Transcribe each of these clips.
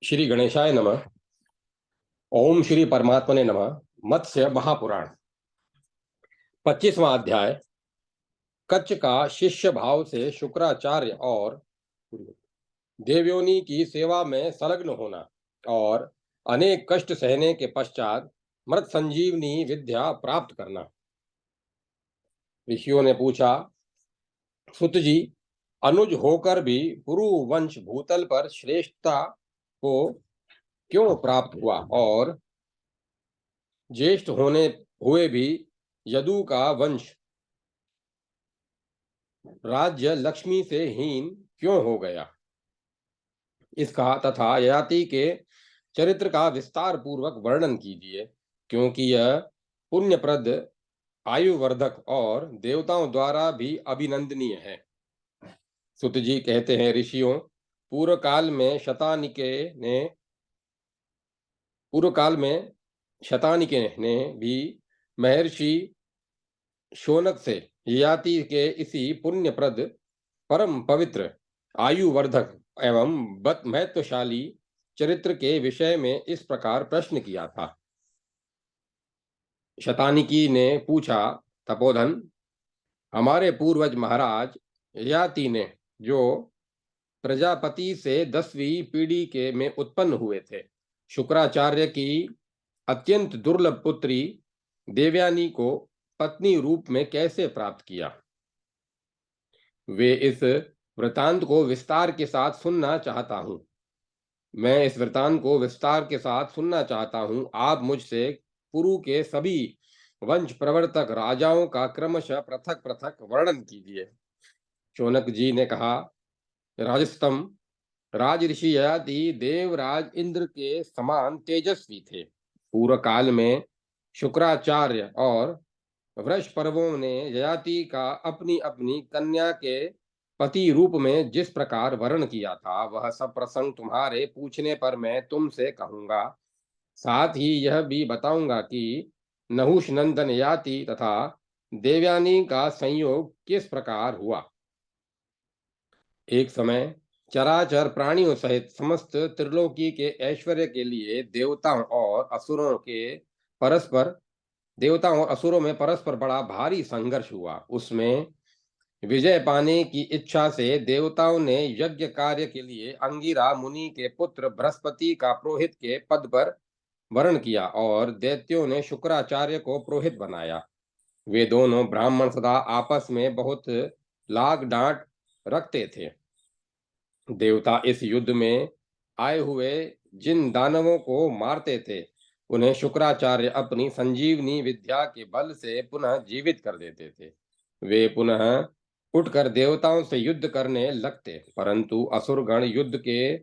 श्री गणेशाय नमः। ओम श्री परमात्मने नमः। मत्स्य महापुराण 25वां अध्याय। कच्छ का शिष्य भाव से शुक्राचार्य और देवयोनि की सेवा में संलग्न होना और अनेक कष्ट सहने के पश्चात मृत संजीवनी विद्या प्राप्त करना। ऋषियों ने पूछा, सुत जी, अनुज होकर भी पुरु वंश भूतल पर श्रेष्ठता को क्यों प्राप्त हुआ और ज्येष्ठ होने हुए भी यदु का वंश राज्य लक्ष्मी से हीन क्यों हो गया? इसका तथा ययाति के चरित्र का विस्तार पूर्वक वर्णन कीजिए, क्योंकि यह पुण्यप्रद, आयुवर्धक और देवताओं द्वारा भी अभिनंदनीय है। सुत जी कहते हैं, ऋषियों, पूर्व काल में शतानिके ने भी महर्षि शौनक से ययाति के इसी पुण्यप्रद, परम पवित्र, आयुवर्धक एवं महत्वशाली चरित्र के विषय में इस प्रकार प्रश्न किया था। शतानिकी ने पूछा, तपोधन, हमारे पूर्वज महाराज ययाति ने, जो प्रजापति से 10वीं पीढ़ी के में उत्पन्न हुए थे, शुक्राचार्य की अत्यंत दुर्लभ पुत्री देवयानी को पत्नी रूप में कैसे प्राप्त किया? वे इस वृतांत को विस्तार के साथ सुनना चाहता हूं। मैं इस वृतांत को विस्तार के साथ सुनना चाहता हूं। आप मुझसे पुरु के सभी वंश प्रवर्तक राजाओं का क्रमशः पृथक पृथक वर्णन कीजिए। शौनक जी ने कहा, राजस्तम, राजऋषि ययाति देवराज इंद्र के समान तेजस्वी थे। पूर्व काल में शुक्राचार्य और वृष पर्वों ने ययाति का अपनी अपनी कन्या के पति रूप में जिस प्रकार वर्ण किया था, वह सब प्रसंग तुम्हारे पूछने पर मैं तुमसे कहूंगा। साथ ही यह भी बताऊंगा कि नहुष नंदन ययाति तथा देवयानी का संयोग किस प्रकार हुआ। एक समय चराचर प्राणियों सहित समस्त त्रिलोकी के ऐश्वर्य के लिए देवताओं और असुरों में परस्पर बड़ा भारी संघर्ष हुआ। उसमें विजय पाने की इच्छा से देवताओं ने यज्ञ कार्य के लिए अंगिरा मुनि के पुत्र बृहस्पति का पुरोहित के पद पर वर्ण किया और दैत्यों ने शुक्राचार्य को पुरोहित बनाया। वे दोनों ब्राह्मण सदा आपस में बहुत लाग डांट रखते थे। देवता इस युद्ध में आए हुए जिन दानवों को मारते थे, उन्हें शुक्राचार्य अपनी संजीवनी विद्या के बल से पुनः जीवित कर देते थे। वे पुनः उठकर देवताओं से युद्ध करने लगते, परंतु असुरगण युद्ध के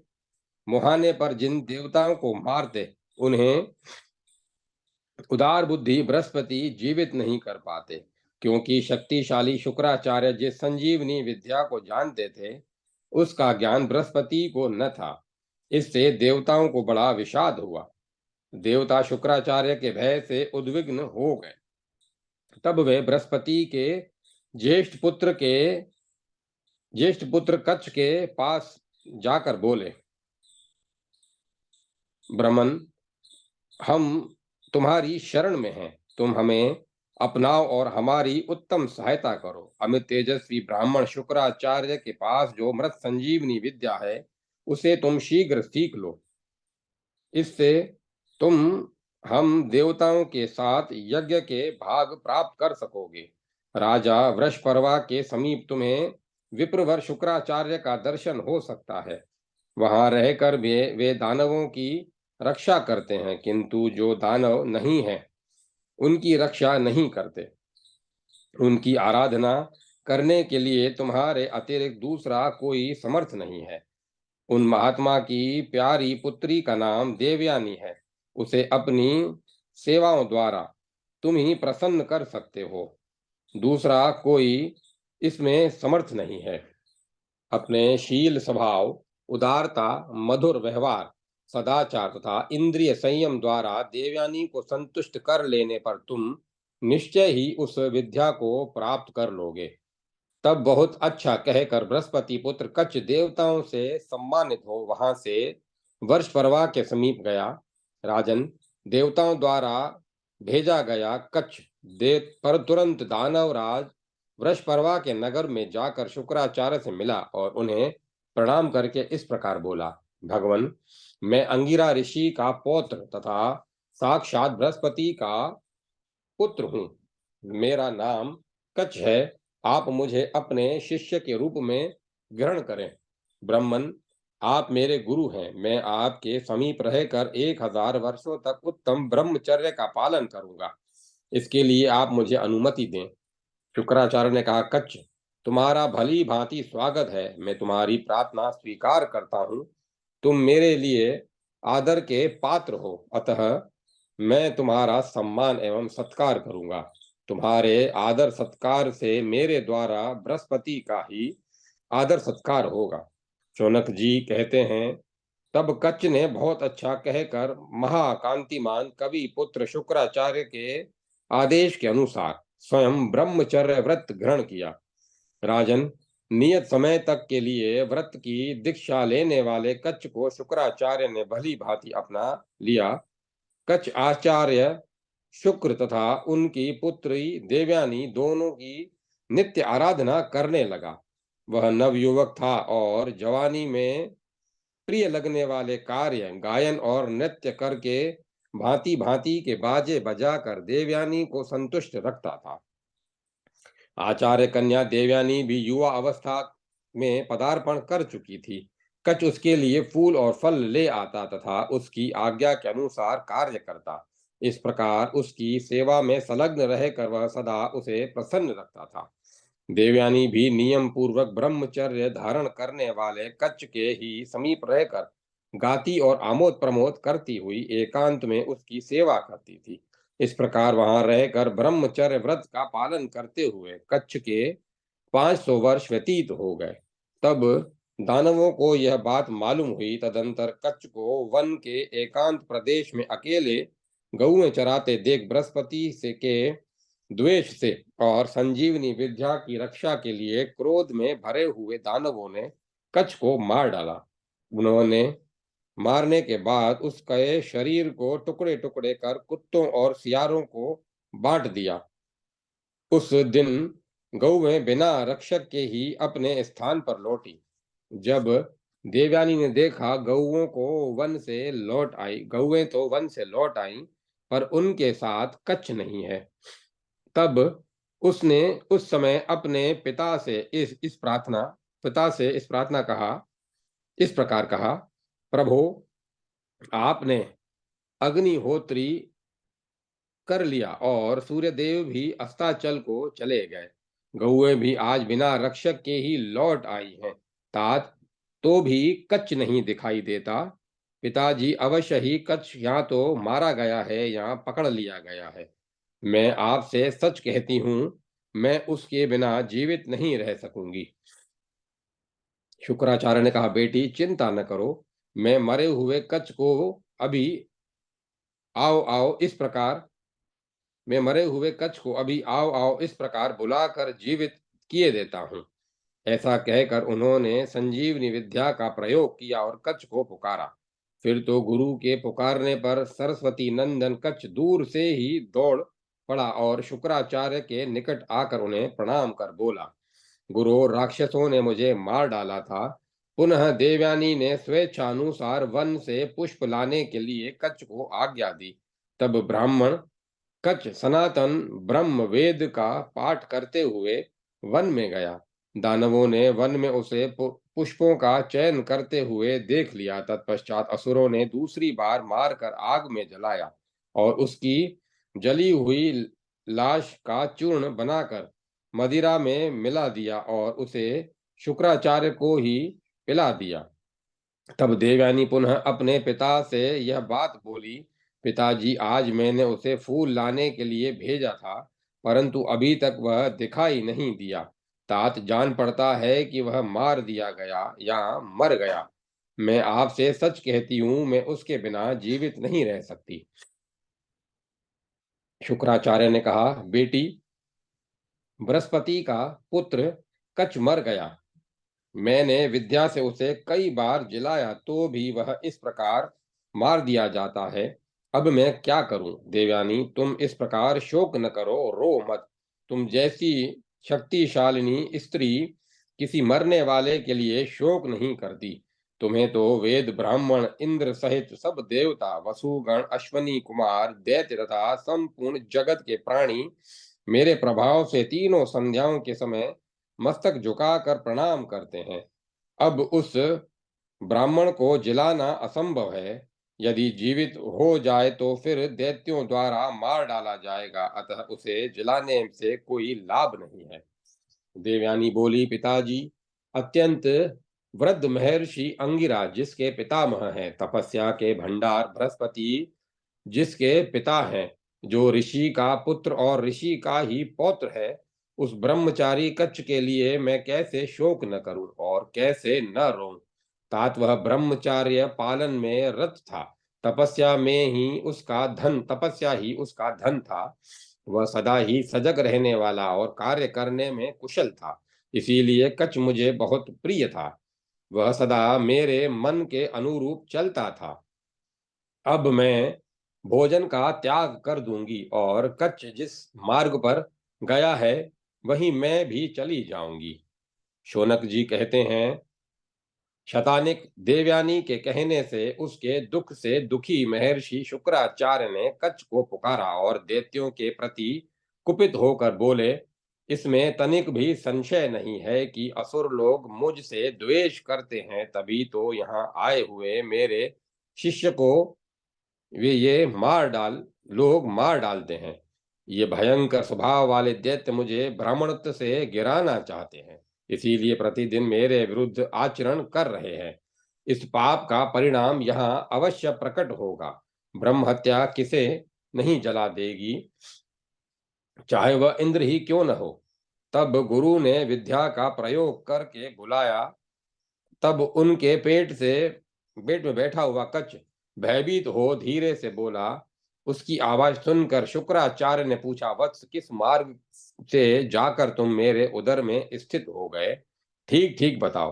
मुहाने पर जिन देवताओं को मारते, उन्हें उदार बुद्धि बृहस्पति जीवित नहीं कर पाते, क्योंकि शक्तिशाली शुक्राचार्य जिस संजीवनी विद्या को जानते थे, उसका ज्ञान बृहस्पति को न था। इससे देवताओं को बड़ा विषाद हुआ। देवता शुक्राचार्य के भय से उद्विग्न हो गए। तब वे बृहस्पति के ज्येष्ठ पुत्र कच्छ के पास जाकर बोले, ब्रह्मन, हम तुम्हारी शरण में हैं। तुम हमें अपनाओ और हमारी उत्तम सहायता करो। अमित तेजस्वी ब्राह्मण शुक्राचार्य के पास जो मृत संजीवनी विद्या है, उसे तुम शीघ्र सीख लो। इससे तुम हम देवताओं के साथ यज्ञ के भाग प्राप्त कर सकोगे। राजा वृषपर्वा के समीप तुम्हें विप्रवर शुक्राचार्य का दर्शन हो सकता है। वहां रहकर वे दानवों की रक्षा करते हैं, किंतु जो दानव नहीं है, उनकी रक्षा नहीं करते। उनकी आराधना करने के लिए तुम्हारे अतिरिक्त दूसरा कोई समर्थ नहीं है। उन महात्मा की प्यारी पुत्री का नाम देवयानी है। उसे अपनी सेवाओं द्वारा तुम ही प्रसन्न कर सकते हो। दूसरा कोई इसमें समर्थ नहीं है। अपने शील स्वभाव, उदारता, मधुर व्यवहार, सदाचार तथा इंद्रिय संयम द्वारा देवयानी को संतुष्ट कर लेने पर तुम निश्चय ही उस विद्या को प्राप्त कर लोगे। तब बहुत अच्छा कहकर बृहस्पति पुत्र कच्छ देवताओं से सम्मानित हो वहां से वर्ष परवा के समीप गया। राजन, देवताओं द्वारा भेजा गया कच्छ दे पर तुरंत दानवराज वृषपर्वा के नगर में जाकर शुक्राचार्य से मिला और उन्हें प्रणाम करके इस प्रकार बोला, भगवन, मैं अंगिरा ऋषि का पौत्र तथा साक्षात बृहस्पति का पुत्र हूँ। मेरा नाम कच्छ है। आप मुझे अपने शिष्य के रूप में ग्रहण करें। ब्राह्मण, आप मेरे गुरु हैं। मैं आपके समीप रहकर 1000 वर्षों तक उत्तम ब्रह्मचर्य का पालन करूंगा। इसके लिए आप मुझे अनुमति दें। शुक्राचार्य ने कहा, कच्छ, तुम्हारा भली भांति स्वागत है। मैं तुम्हारी प्रार्थना स्वीकार करता हूँ। तुम मेरे लिए आदर के पात्र हो, अतः मैं तुम्हारा सम्मान एवं सत्कार करूंगा। तुम्हारे आदर सत्कार से मेरे द्वारा बृहस्पति का ही आदर सत्कार होगा। शौनक जी कहते हैं, तब कच्छ ने बहुत अच्छा कहकर महाकांतिमान कवि पुत्र शुक्राचार्य के आदेश के अनुसार स्वयं ब्रह्मचर्य व्रत ग्रहण किया। राजन, नियत समय तक के लिए व्रत की दीक्षा लेने वाले कच्छ को शुक्राचार्य ने भली भांति अपना लिया। कच्छ आचार्य शुक्र तथा उनकी पुत्री देवयानी दोनों की नित्य आराधना करने लगा। वह नवयुवक था और जवानी में प्रिय लगने वाले कार्य गायन और नृत्य करके भांति भांति के बाजे बजाकर देवयानी को संतुष्ट रखता था। आचार्य कन्या देवयानी भी युवा अवस्था में पदार्पण कर चुकी थी। कच्छ उसके लिए फूल और फल ले आता तथा उसकी आज्ञा के अनुसार कार्य करता। इस प्रकार उसकी सेवा में संलग्न रहकर वह सदा उसे प्रसन्न रखता था। देवयानी भी नियम पूर्वक ब्रह्मचर्य धारण करने वाले कच्छ के ही समीप रहकर गाती और आमोद प्रमोद करती हुई एकांत में उसकी सेवा करती थी। इस प्रकार वहां रहकर ब्रह्मचर्य व्रत का पालन करते हुए कच्छ के 500 वर्ष व्यतीत हो गए। तब दानवों को यह बात मालूम हुई। तदंतर कच्छ को वन के एकांत प्रदेश में अकेले गऊएं चराते देख बृहस्पति से के द्वेष से और संजीवनी विद्या की रक्षा के लिए क्रोध में भरे हुए दानवों ने कच्छ को मार डाला। उन्होंने मारने के बाद उसके शरीर को टुकड़े टुकड़े कर कुत्तों और सियारों को बांट दिया। उस दिन गौएं बिना रक्षक के ही अपने स्थान पर लौटी। जब देवयानी ने देखा गौओं को वन से लौट आई, गौएं तो वन से लौट आईं, पर उनके साथ कच्छ नहीं है। तब उसने उस समय अपने पिता से इस प्रार्थना कहा, इस प्रकार कहा, प्रभो, आपने अग्निहोत्री कर लिया और सूर्यदेव भी अस्ताचल को चले गए। गौएं भी आज बिना रक्षक के ही लौट आई हैं। तात, तो भी कच्छ नहीं दिखाई देता। पिताजी, अवश्य ही कच्छ या तो मारा गया है या पकड़ लिया गया है। मैं आपसे सच कहती हूं, मैं उसके बिना जीवित नहीं रह सकूंगी। शुक्राचार्य ने कहा, बेटी, चिंता न करो। मैं मरे हुए कच्छ को अभी आओ आओ इस प्रकार मैं मरे हुए कच्छ को अभी आओ आओ इस प्रकार बुलाकर जीवित किए देता हूं। ऐसा कहकर उन्होंने संजीवनी विद्या का प्रयोग किया और कच्छ को पुकारा। फिर तो गुरु के पुकारने पर सरस्वती नंदन कच्छ दूर से ही दौड़ पड़ा और शुक्राचार्य के निकट आकर उन्हें प्रणाम कर बोला, गुरु, राक्षसों ने मुझे मार डाला था। पुनः देवयानी ने स्वेच्छानुसार वन से पुष्प लाने के लिए कच्छ को आज्ञा दी। तब ब्राह्मण कच्छ सनातन ब्रह्म वेद का पाठ करते हुए वन में गया। दानवों ने वन में उसे पुष्पों का चयन करते हुए देख लिया। तत्पश्चात असुरों ने दूसरी बार मारकर आग में जलाया और उसकी जली हुई लाश का चूर्ण बनाकर मदिरा में मिला दिया और उसे शुक्राचार्य को ही पिला दिया। तब देवयानी पुनः अपने पिता से यह बात बोली, पिताजी, आज मैंने उसे फूल लाने के लिए भेजा था, परंतु अभी तक वह दिखाई नहीं दिया। तात, जान पड़ता है कि वह मार दिया गया या मर गया। मैं आपसे सच कहती हूं, मैं उसके बिना जीवित नहीं रह सकती। शुक्राचार्य ने कहा, बेटी, बृहस्पति का पुत्र कच्छ मर गया। मैंने विद्या से उसे कई बार जिलाया तो भी वह इस प्रकार मार दिया जाता है। अब मैं क्या करूं? देवयानी, तुम इस प्रकार शोक न करो, रो मत। तुम जैसी शक्तिशालिनी स्त्री किसी मरने वाले के लिए शोक नहीं करती। तुम्हें तो वेद, ब्राह्मण, इंद्र सहित सब देवता, वसुगण, अश्वनी कुमार, दैत्य तथा संपूर्ण जगत के प्राणी मेरे प्रभाव से तीनों संध्याओं के समय मस्तक झुकाकर प्रणाम करते हैं। अब उस ब्राह्मण को जिलाना असंभव है। यदि जीवित हो जाए तो फिर दैत्यों द्वारा मार डाला जाएगा, अतः उसे जिलाने से कोई लाभ नहीं है। देवयानी बोली, पिताजी, अत्यंत वृद्ध महर्षि अंगिरा जिसके पितामह हैं, तपस्या के भंडार बृहस्पति जिसके पिता हैं, जो ऋषि का पुत्र और ऋषि का ही पौत्र है, उस ब्रह्मचारी कच्छ के लिए मैं कैसे शोक न करूं और कैसे न रोऊं। तात वह ब्रह्मचार्य पालन में रत था। तपस्या ही उसका धन था। वह सदा ही सजग रहने वाला और कार्य करने में कुशल था। इसीलिए कच्छ मुझे बहुत प्रिय था। वह सदा मेरे मन के अनुरूप चलता था। अब मैं भोजन का त्याग कर दूंगी और कच्छ जिस मार्ग पर गया है वहीं मैं भी चली जाऊंगी। शौनक जी कहते हैं, शतानिक, देवयानी के कहने से उसके दुख से दुखी महर्षि शुक्राचार्य ने कच्छ को पुकारा और दैत्यों के प्रति कुपित होकर बोले, इसमें तनिक भी संशय नहीं है कि असुर लोग मुझसे द्वेष करते हैं, तभी तो यहाँ आए हुए मेरे शिष्य को ये लोग मार डालते हैं। ये भयंकर स्वभाव वाले दैत्य मुझे ब्राह्मणत्व से गिराना चाहते हैं, इसीलिए प्रतिदिन मेरे विरुद्ध आचरण कर रहे हैं। इस पाप का परिणाम यहाँ अवश्य प्रकट होगा। ब्रह्म हत्या किसे नहीं जला देगी, चाहे वह इंद्र ही क्यों न हो। तब गुरु ने विद्या का प्रयोग करके बुलाया। तब उनके पेट में बैठा हुआ कच्छ भयभीत हो धीरे से बोला। उसकी आवाज सुनकर शुक्राचार्य ने पूछा, वत्स, किस मार्ग से जाकर तुम मेरे उदर में स्थित हो गए? ठीक ठीक बताओ।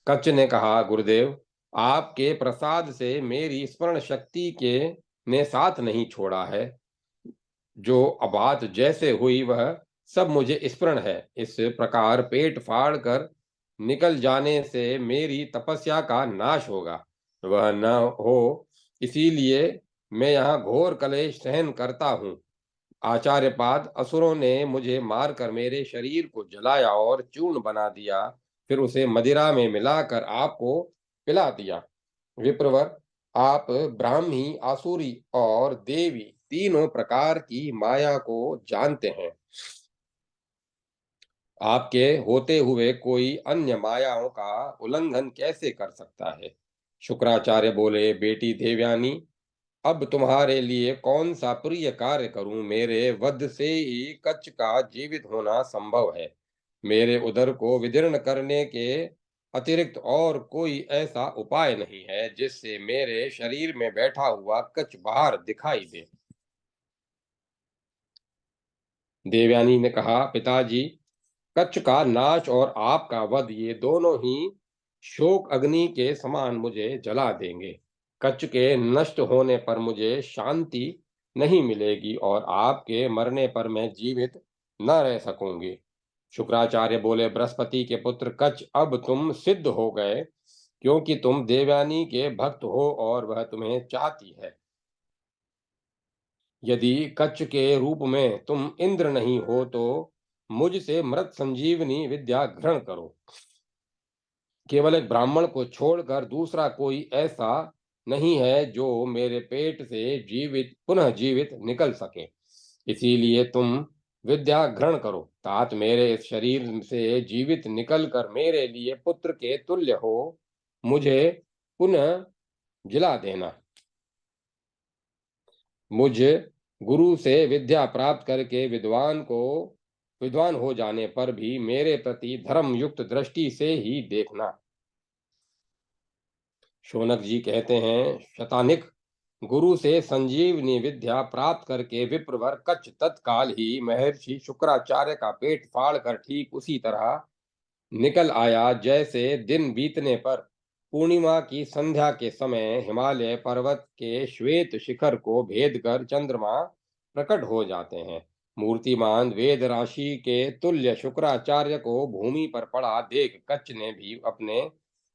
कच्छ ने कहा, गुरुदेव, आपके प्रसाद से मेरी स्मरण शक्ति के ने साथ नहीं छोड़ा है। जो बात जैसे हुई वह सब मुझे स्मरण है। इस प्रकार पेट फाड़ कर निकल जाने से मेरी तपस्या का नाश होगा। वह न हो इसीलिए मैं यहाँ घोर कलेश सहन करता हूँ। आचार्यपाद, असुरों ने मुझे मारकर मेरे शरीर को जलाया और चूर्ण बना दिया, फिर उसे मदिरा में मिलाकर आपको पिला दिया। विप्रवर, आप ब्राह्मी, आसुरी और देवी तीनों प्रकार की माया को जानते हैं। आपके होते हुए कोई अन्य मायाओं का उल्लंघन कैसे कर सकता है? शुक्राचार्य बोले, बेटी देवयानी, अब तुम्हारे लिए कौन सा प्रिय कार्य करूं? मेरे वध से ही कच्छ का जीवित होना संभव है। मेरे उदर को विदीर्ण करने के अतिरिक्त और कोई ऐसा उपाय नहीं है जिससे मेरे शरीर में बैठा हुआ कच्छ बाहर दिखाई दे। देवयानी ने कहा, पिताजी, कच्छ का नाश और आपका वध, ये दोनों ही शोक अग्नि के समान मुझे जला देंगे। कच्छ के नष्ट होने पर मुझे शांति नहीं मिलेगी और आपके मरने पर मैं जीवित न रह सकूंगी। शुक्राचार्य बोले, बृहस्पति के पुत्र कच्छ, अब तुम सिद्ध हो गए, क्योंकि तुम देवयानी के भक्त हो और वह तुम्हें चाहती है। यदि कच्छ के रूप में तुम इंद्र नहीं हो तो मुझसे मृत संजीवनी विद्या ग्रहण करो। केवल एक ब्राह्मण को छोड़कर दूसरा कोई ऐसा नहीं है जो मेरे पेट से पुनः जीवित निकल सके। इसीलिए तुम विद्या ग्रहण करो, तात मेरे इस शरीर से जीवित निकलकर मेरे लिए पुत्र के तुल्य हो मुझे पुनः जिला देना। मुझ गुरु से विद्या प्राप्त करके विद्वान हो जाने पर भी मेरे प्रति धर्म युक्त दृष्टि से ही देखना। शौनक जी कहते हैं, शतानिक, गुरु से संजीवनी विद्या प्राप्त करके विप्रवर कच्छ तत्काल ही महर्षि शुक्राचार्य का पेट फाड़कर ठीक उसी तरह निकल आया, जैसे दिन बीतने पर पूर्णिमा की संध्या के समय हिमालय पर्वत के श्वेत शिखर को भेद कर चंद्रमा प्रकट हो जाते हैं। मूर्तिमान वेद राशि के तुल्य शुक्राचार्य को भूमि पर पड़ा देख कच्छ ने भी अपने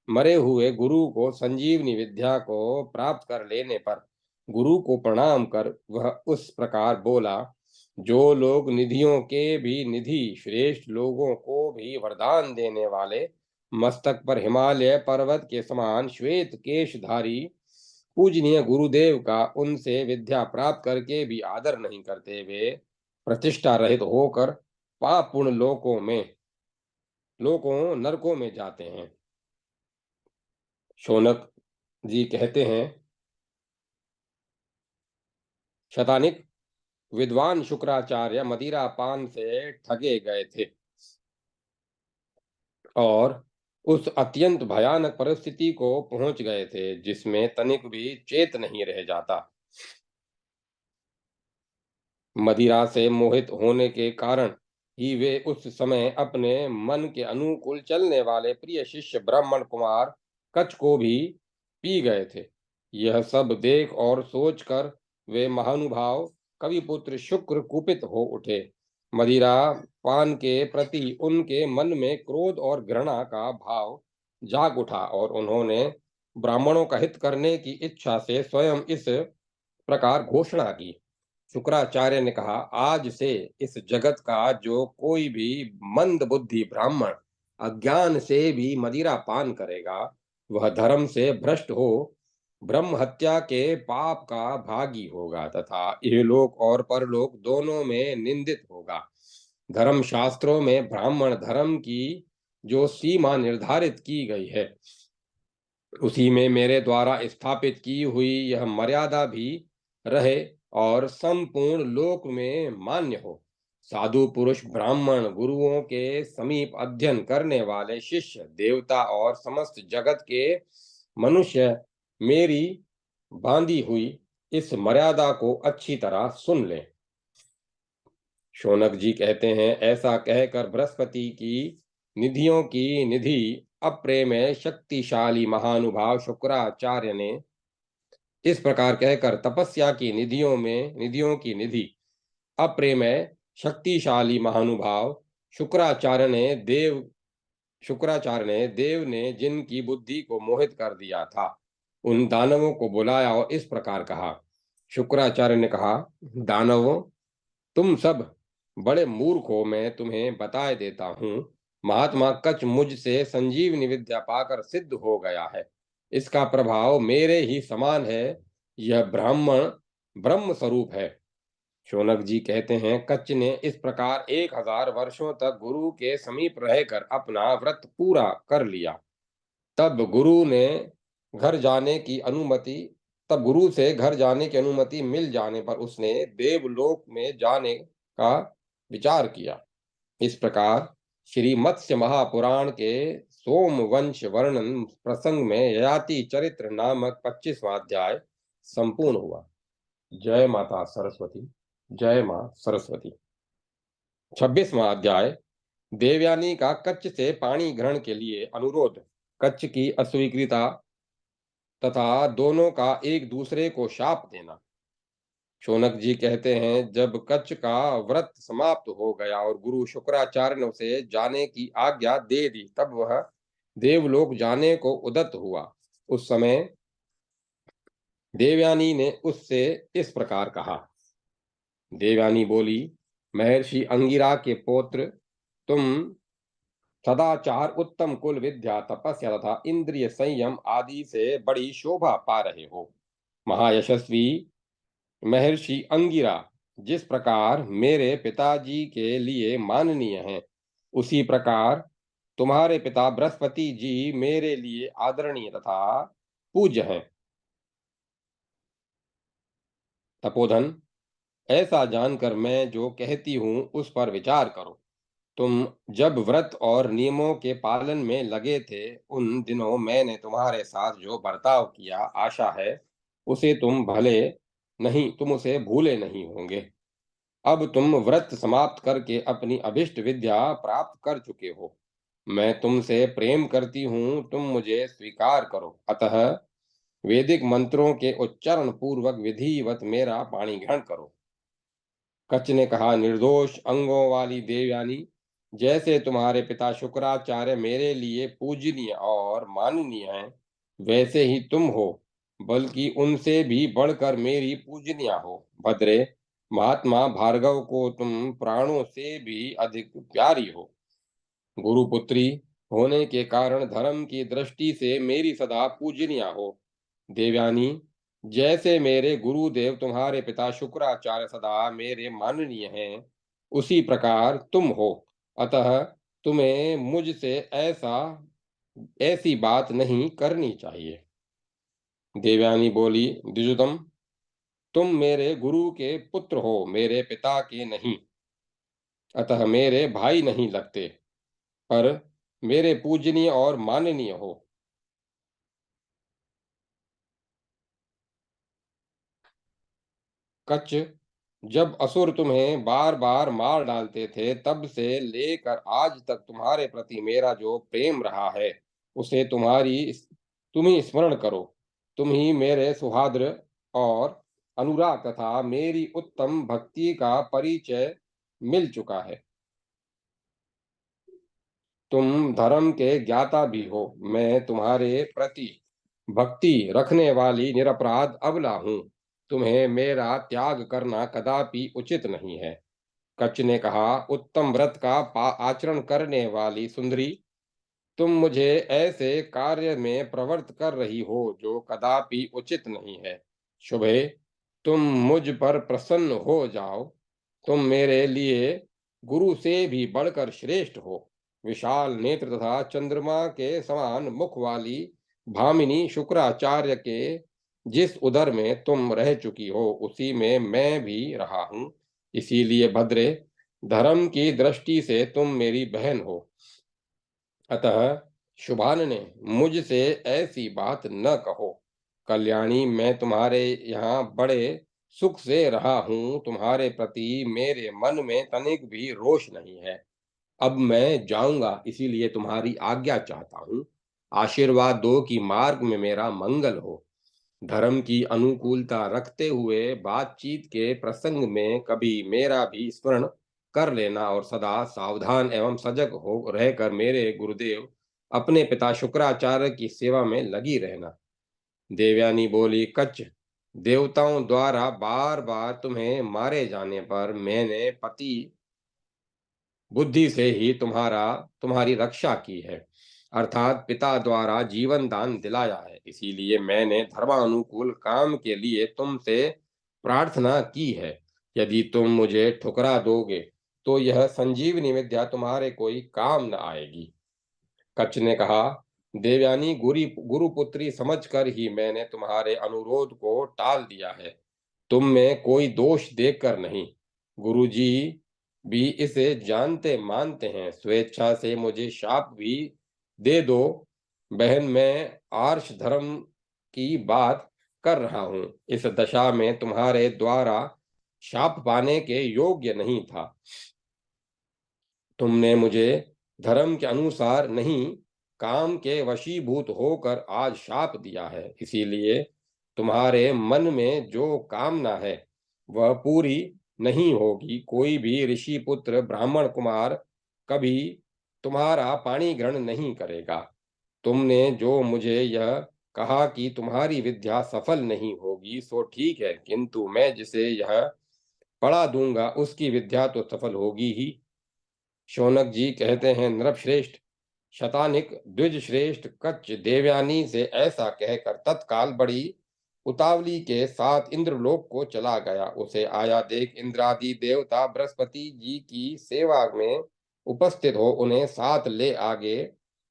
मरे हुए गुरु को संजीवनी विद्या को प्राप्त कर लेने पर गुरु को प्रणाम कर वह उस प्रकार बोला, जो लोग निधियों के भी निधि, श्रेष्ठ लोगों को भी वरदान देने वाले, मस्तक पर हिमालय पर्वत के समान श्वेत केशधारी पूजनीय गुरुदेव का उनसे विद्या प्राप्त करके भी आदर नहीं करते, वे प्रतिष्ठा रहित होकर पाप पूर्ण लोकों नरकों में जाते हैं। शौनक जी कहते हैं, शतानिक विद्वान शुक्राचार्य मदिरा पान से ठगे गए थे और उस अत्यंत भयानक परिस्थिति को पहुंच गए थे जिसमें तनिक भी चेत नहीं रह जाता। मदिरा से मोहित होने के कारण ही वे उस समय अपने मन के अनुकूल चलने वाले प्रिय शिष्य ब्राह्मण कुमार कच्छ को भी पी गए थे। यह सब देख और सोचकर वे महानुभाव कविपुत्र शुक्र कुपित हो उठे। मदिरा पान के प्रति उनके मन में क्रोध और घृणा का भाव जाग उठा और उन्होंने ब्राह्मणों का हित करने की इच्छा से स्वयं इस प्रकार घोषणा की। शुक्राचार्य ने कहा, आज से इस जगत का जो कोई भी मंद बुद्धि ब्राह्मण अज्ञान से भी मदिरा पान करेगा, वह धर्म से भ्रष्ट हो ब्रह्म हत्या के पाप का भागी होगा तथा इहलोक और परलोक दोनों में निंदित होगा। धर्म शास्त्रों में ब्राह्मण धर्म की जो सीमा निर्धारित की गई है, उसी में मेरे द्वारा स्थापित की हुई यह मर्यादा भी रहे और संपूर्ण लोक में मान्य हो। साधु पुरुष ब्राह्मण गुरुओं के समीप अध्ययन करने वाले शिष्य देवता और समस्त जगत के मनुष्य मेरी बांधी हुई इस मर्यादा को अच्छी तरह सुन लें। शौनक जी कहते हैं, ऐसा कहकर बृहस्पति की निधियों की निधि अप्रेमय शक्तिशाली महानुभाव शुक्राचार्य ने इस प्रकार कहकर तपस्या की निधियों की निधि अप्रेमय शक्तिशाली महानुभाव शुक्राचार्य ने देव ने जिनकी बुद्धि को मोहित कर दिया था, उन दानवों को बुलाया और इस प्रकार कहा। शुक्राचार्य ने कहा, दानवों, तुम सब बड़े मूर्ख हो, मैं तुम्हें बताए देता हूँ। महात्मा कच्छ मुझसे संजीवनी विद्या पाकर सिद्ध हो गया है। इसका प्रभाव मेरे ही समान है। यह ब्राह्मण ब्रह्म स्वरूप है। शौनक जी कहते हैं, कच्छ ने इस प्रकार 1000 वर्षों तक गुरु के समीप रहकर अपना व्रत पूरा कर लिया। तब घर जाने की अनुमति तब गुरु से घर जाने की अनुमति मिल जाने पर उसने देवलोक में जाने का विचार किया। इस प्रकार श्री मत्स्य महापुराण के सोमवंश वर्णन प्रसंग में ययाति चरित्र नामक 25वां अध्याय संपूर्ण हुआ। जय माता सरस्वती। जय मां सरस्वती। 26वां अध्याय देवयानी का कच्छ से पाणी ग्रहण के लिए अनुरोध, कच्छ की अस्वीकृता तथा दोनों का एक दूसरे को शाप देना। शौनक जी कहते हैं, जब कच्छ का व्रत समाप्त हो गया और गुरु शुक्राचार्य ने उसे जाने की आज्ञा दे दी, तब वह देवलोक जाने को उद्यत हुआ। उस समय देवयानी ने उससे इस प्रकार कहा। देवयानी बोली, महर्षि अंगिरा के पुत्र, तुम सदाचार, उत्तम कुल विद्या, तपस्या तथा इंद्रिय संयम आदि से बड़ी शोभा पा रहे हो। महायशस्वी महर्षि अंगिरा जिस प्रकार मेरे पिताजी के लिए माननीय हैं, उसी प्रकार तुम्हारे पिता बृहस्पति जी मेरे लिए आदरणीय तथा पूज्य हैं। तपोधन, ऐसा जानकर मैं जो कहती हूँ उस पर विचार करो। तुम जब व्रत और नियमों के पालन में लगे थे, उन दिनों मैंने तुम्हारे साथ जो बर्ताव किया, आशा है तुम उसे भूले नहीं होंगे। अब तुम व्रत समाप्त करके अपनी अभिष्ट विद्या प्राप्त कर चुके हो। मैं तुमसे प्रेम करती हूँ, तुम मुझे स्वीकार करो। अतः वैदिक मंत्रों के उच्चारण पूर्वक विधिवत मेरा पाणी ग्रहण करो। कच्छ ने कहा, निर्दोष अंगों वाली देवयानी, जैसे तुम्हारे पिता शुक्राचार्य मेरे लिए पूजनीय और माननीय हैं, वैसे ही तुम हो, बल्कि उनसे भी बढ़कर मेरी पूजनीय हो। भद्रे, महात्मा भार्गव को तुम प्राणों से भी अधिक प्यारी हो। गुरुपुत्री होने के कारण धर्म की दृष्टि से मेरी सदा पूजनीय हो। देवयानी, जैसे मेरे गुरुदेव तुम्हारे पिता शुक्राचार्य सदा मेरे माननीय हैं, उसी प्रकार तुम हो। अतः तुम्हें मुझसे ऐसी बात नहीं करनी चाहिए। देवयानी बोली, द्विजोतम, तुम मेरे गुरु के पुत्र हो, मेरे पिता के नहीं, अतः मेरे भाई नहीं लगते, पर मेरे पूजनीय और माननीय हो। कच्छ, जब असुर तुम्हें बार बार मार डालते थे, तब से लेकर आज तक तुम्हारे प्रति मेरा जो प्रेम रहा है, उसे तुम ही स्मरण करो। तुम ही मेरे सुहाद्र और अनुराग तथा मेरी उत्तम भक्ति का परिचय मिल चुका है। तुम धर्म के ज्ञाता भी हो। मैं तुम्हारे प्रति भक्ति रखने वाली निरपराध अबला हूँ। तुम्हें मेरा त्याग करना कदापि उचित नहीं है। कच्छ ने कहा, उत्तम व्रत का आचरण करने वाली सुंदरी, तुम मुझे ऐसे कार्य में प्रवृत्त कर रही हो जो कदापि उचित नहीं है। शुभे, तुम मुझ पर प्रसन्न हो जाओ। तुम मेरे लिए गुरु से भी बढ़कर श्रेष्ठ हो। विशाल नेत्र तथा चंद्रमा के समान मुख वाली भामिनी शुक्राचार्य के जिस उदर में तुम रह चुकी हो, उसी में मैं भी रहा हूं। इसीलिए भद्रे, धर्म की दृष्टि से तुम मेरी बहन हो। अतः शुभान ने मुझसे ऐसी बात न कहो। कल्याणी, मैं तुम्हारे यहाँ बड़े सुख से रहा हूँ, तुम्हारे प्रति मेरे मन में तनिक भी रोष नहीं है। अब मैं जाऊंगा, इसीलिए तुम्हारी आज्ञा चाहता हूँ। आशीर्वाद दो कि मार्ग में मेरा मंगल हो। धर्म की अनुकूलता रखते हुए बातचीत के प्रसंग में कभी मेरा भी स्मरण कर लेना और सदा सावधान एवं सजग हो रहकर मेरे गुरुदेव अपने पिता शुक्राचार्य की सेवा में लगी रहना। देवयानी बोली, कच्छ, देवताओं द्वारा बार बार तुम्हें मारे जाने पर मैंने पति बुद्धि से ही तुम्हारी रक्षा की है, अर्थात पिता द्वारा जीवन दान दिलाया है। इसीलिए मैंने धर्मानुकूल काम के लिए तुमसे प्रार्थना की है। यदि तुम मुझे ठुकरा दोगे, तो यह संजीवनी विद्या तुम्हारे कोई काम न आएगी। कच्छ ने कहा, देवयानी, गुरुपुत्री समझकर ही मैंने तुम्हारे अनुरोध को टाल दिया है। तुम में कोई दोष देखकर नहीं। गुरुजी भी इसे जानते मानते हैं। स्वेच्छा से मुझे शाप भी दे दो। बहन, मैं आर्ष धर्म की बात कर रहा हूं। इस दशा में तुम्हारे द्वारा शाप पाने के योग्य नहीं था। तुमने मुझे धर्म के अनुसार नहीं, काम के वशीभूत होकर आज शाप दिया है। इसीलिए तुम्हारे मन में जो कामना है, वह पूरी नहीं होगी। कोई भी ऋषि पुत्र ब्राह्मण कुमार कभी तुम्हारा पाणी ग्रहण नहीं करेगा। तुमने जो मुझे यह कहा कि तुम्हारी विद्या सफल नहीं होगी, सो ठीक है, किंतु मैं जिसे यह पढ़ा दूंगा, उसकी विद्या तो सफल होगी ही। शौनक जी कहते हैं, नृपश्रेष्ठ, शतानिक द्विज श्रेष्ठ कच्छ देवयानी से ऐसा कहकर तत्काल बड़ी उतावली के साथ इंद्रलोक को चला गया। उसे आया देख इंद्रादि देवता बृहस्पति जी की सेवा में उपस्थित हो उन्हें साथ ले आगे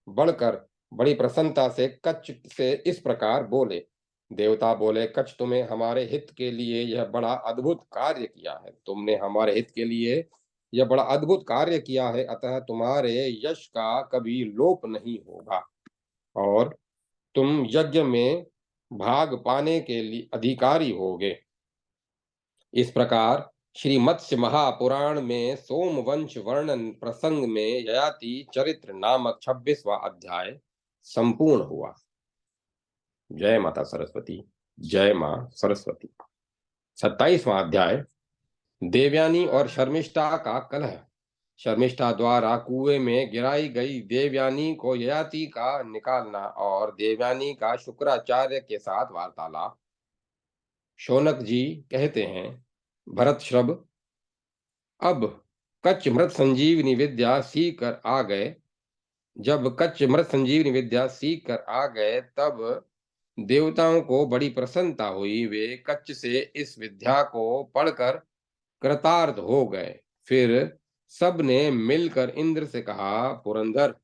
बढ़कर बड़ी प्रसन्नता से कच्छ से इस प्रकार बोले। देवता बोले, कच्छ, तुम्हें हमारे हित के लिए यह बड़ा अद्भुत कार्य किया है। तुमने हमारे हित के लिए यह बड़ा अद्भुत कार्य किया है, अतः तुम्हारे यश का कभी लोप नहीं होगा और तुम यज्ञ में भाग पाने के लिए अधिकारी होगे। इस प्रकार श्री मत्स्य महापुराण में सोमवंश वर्णन प्रसंग में ययाति चरित्र नामक 26वां अध्याय संपूर्ण हुआ। जय माता सरस्वती। जय मां सरस्वती। 27वां अध्याय देवयानी और शर्मिष्ठा का कलह। शर्मिष्ठा द्वारा कुएं में गिराई गई देवयानी को ययाति का निकालना और देवयानी का शुक्राचार्य के साथ वार्तालाप। शौनक जी कहते हैं, भरत श्रभ, अब कच्च मृत संजीवनी विद्या सीख कर आ गए। जब कच्च मृत संजीवनी विद्या सीख कर आ गए तब देवताओं को बड़ी प्रसन्नता हुई। वे कच्च से इस विद्या को पढ़कर कृतार्थ हो गए। फिर सब ने मिलकर इंद्र से कहा, पुरंदर,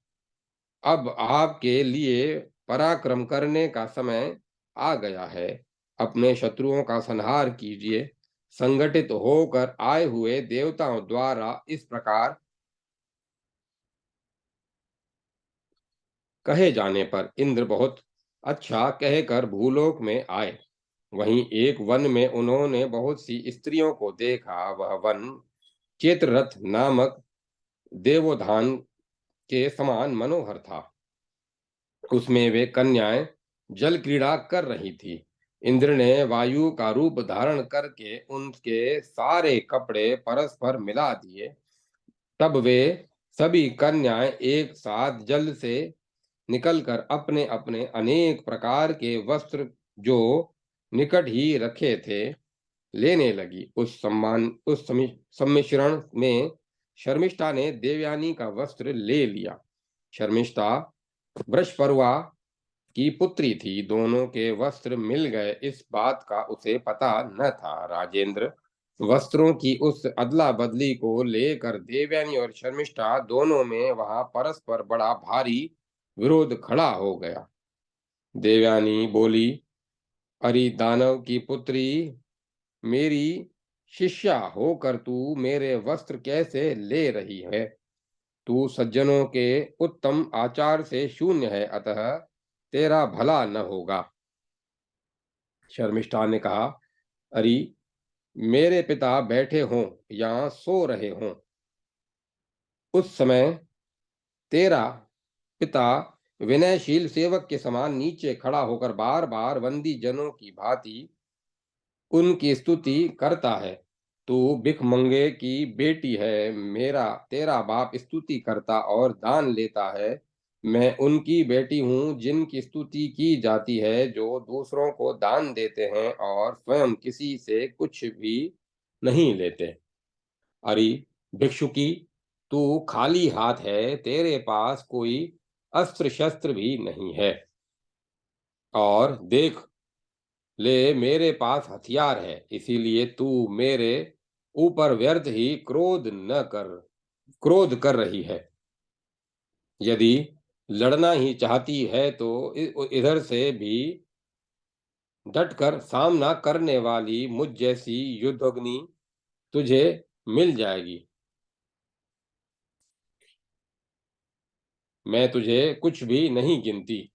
अब आपके लिए पराक्रम करने का समय आ गया है। अपने शत्रुओं का संहार कीजिए। संगठित होकर आए हुए देवताओं द्वारा इस प्रकार कहे जाने पर इंद्र बहुत अच्छा कहकर भूलोक में आए। वहीं एक वन में उन्होंने बहुत सी स्त्रियों को देखा। वह वन चेत्ररथ नामक देवोधान के समान मनोहर था। उसमें वे कन्याएं जल क्रीड़ा कर रही थी। इंद्र ने वायु का रूप धारण करके उनके सारे कपड़े परस्पर मिला दिए। तब वे सभी कन्याएं एक साथ जल से निकलकर अपने अपने अनेक प्रकार के वस्त्र जो निकट ही रखे थे लेने लगी। उस सम्मिश्रण में शर्मिष्ठा ने देवयानी का वस्त्र ले लिया। शर्मिष्ठा वृषपर्वा की पुत्री थी। दोनों के वस्त्र मिल गए, इस बात का उसे पता न था। राजेंद्र, वस्त्रों की उस अदला बदली को लेकर देवयानी और शर्मिष्ठा दोनों में वहां परस्पर बड़ा भारी विरोध खड़ा हो गया। देवयानी बोली, अरे दानव की पुत्री, मेरी शिष्या होकर तू मेरे वस्त्र कैसे ले रही है? तू सज्जनों के उत्तम आचार से शून्य है, अतः तेरा भला न होगा। शर्मिष्ठा ने कहा, अरे मेरे पिता बैठे हों या सो रहे हों, उस समय तेरा पिता विनयशील सेवक के समान नीचे खड़ा होकर बार बार बंदी जनों की भांति उनकी स्तुति करता है। तू भिखमंगे की बेटी है। मेरा तेरा बाप स्तुति करता और दान लेता है। मैं उनकी बेटी हूँ जिनकी स्तुति की जाती है, जो दूसरों को दान देते हैं और स्वयं किसी से कुछ भी नहीं लेते। अरे भिक्षुकी, तू खाली हाथ है, तेरे पास कोई अस्त्र शस्त्र भी नहीं है। और देख ले, मेरे पास हथियार है, इसीलिए तू मेरे ऊपर व्यर्थ ही क्रोध कर रही है। यदि लड़ना ही चाहती है तो इधर से भी डटकर सामना करने वाली मुझ जैसी युद्धअग्नि तुझे मिल जाएगी। मैं तुझे कुछ भी नहीं गिनती।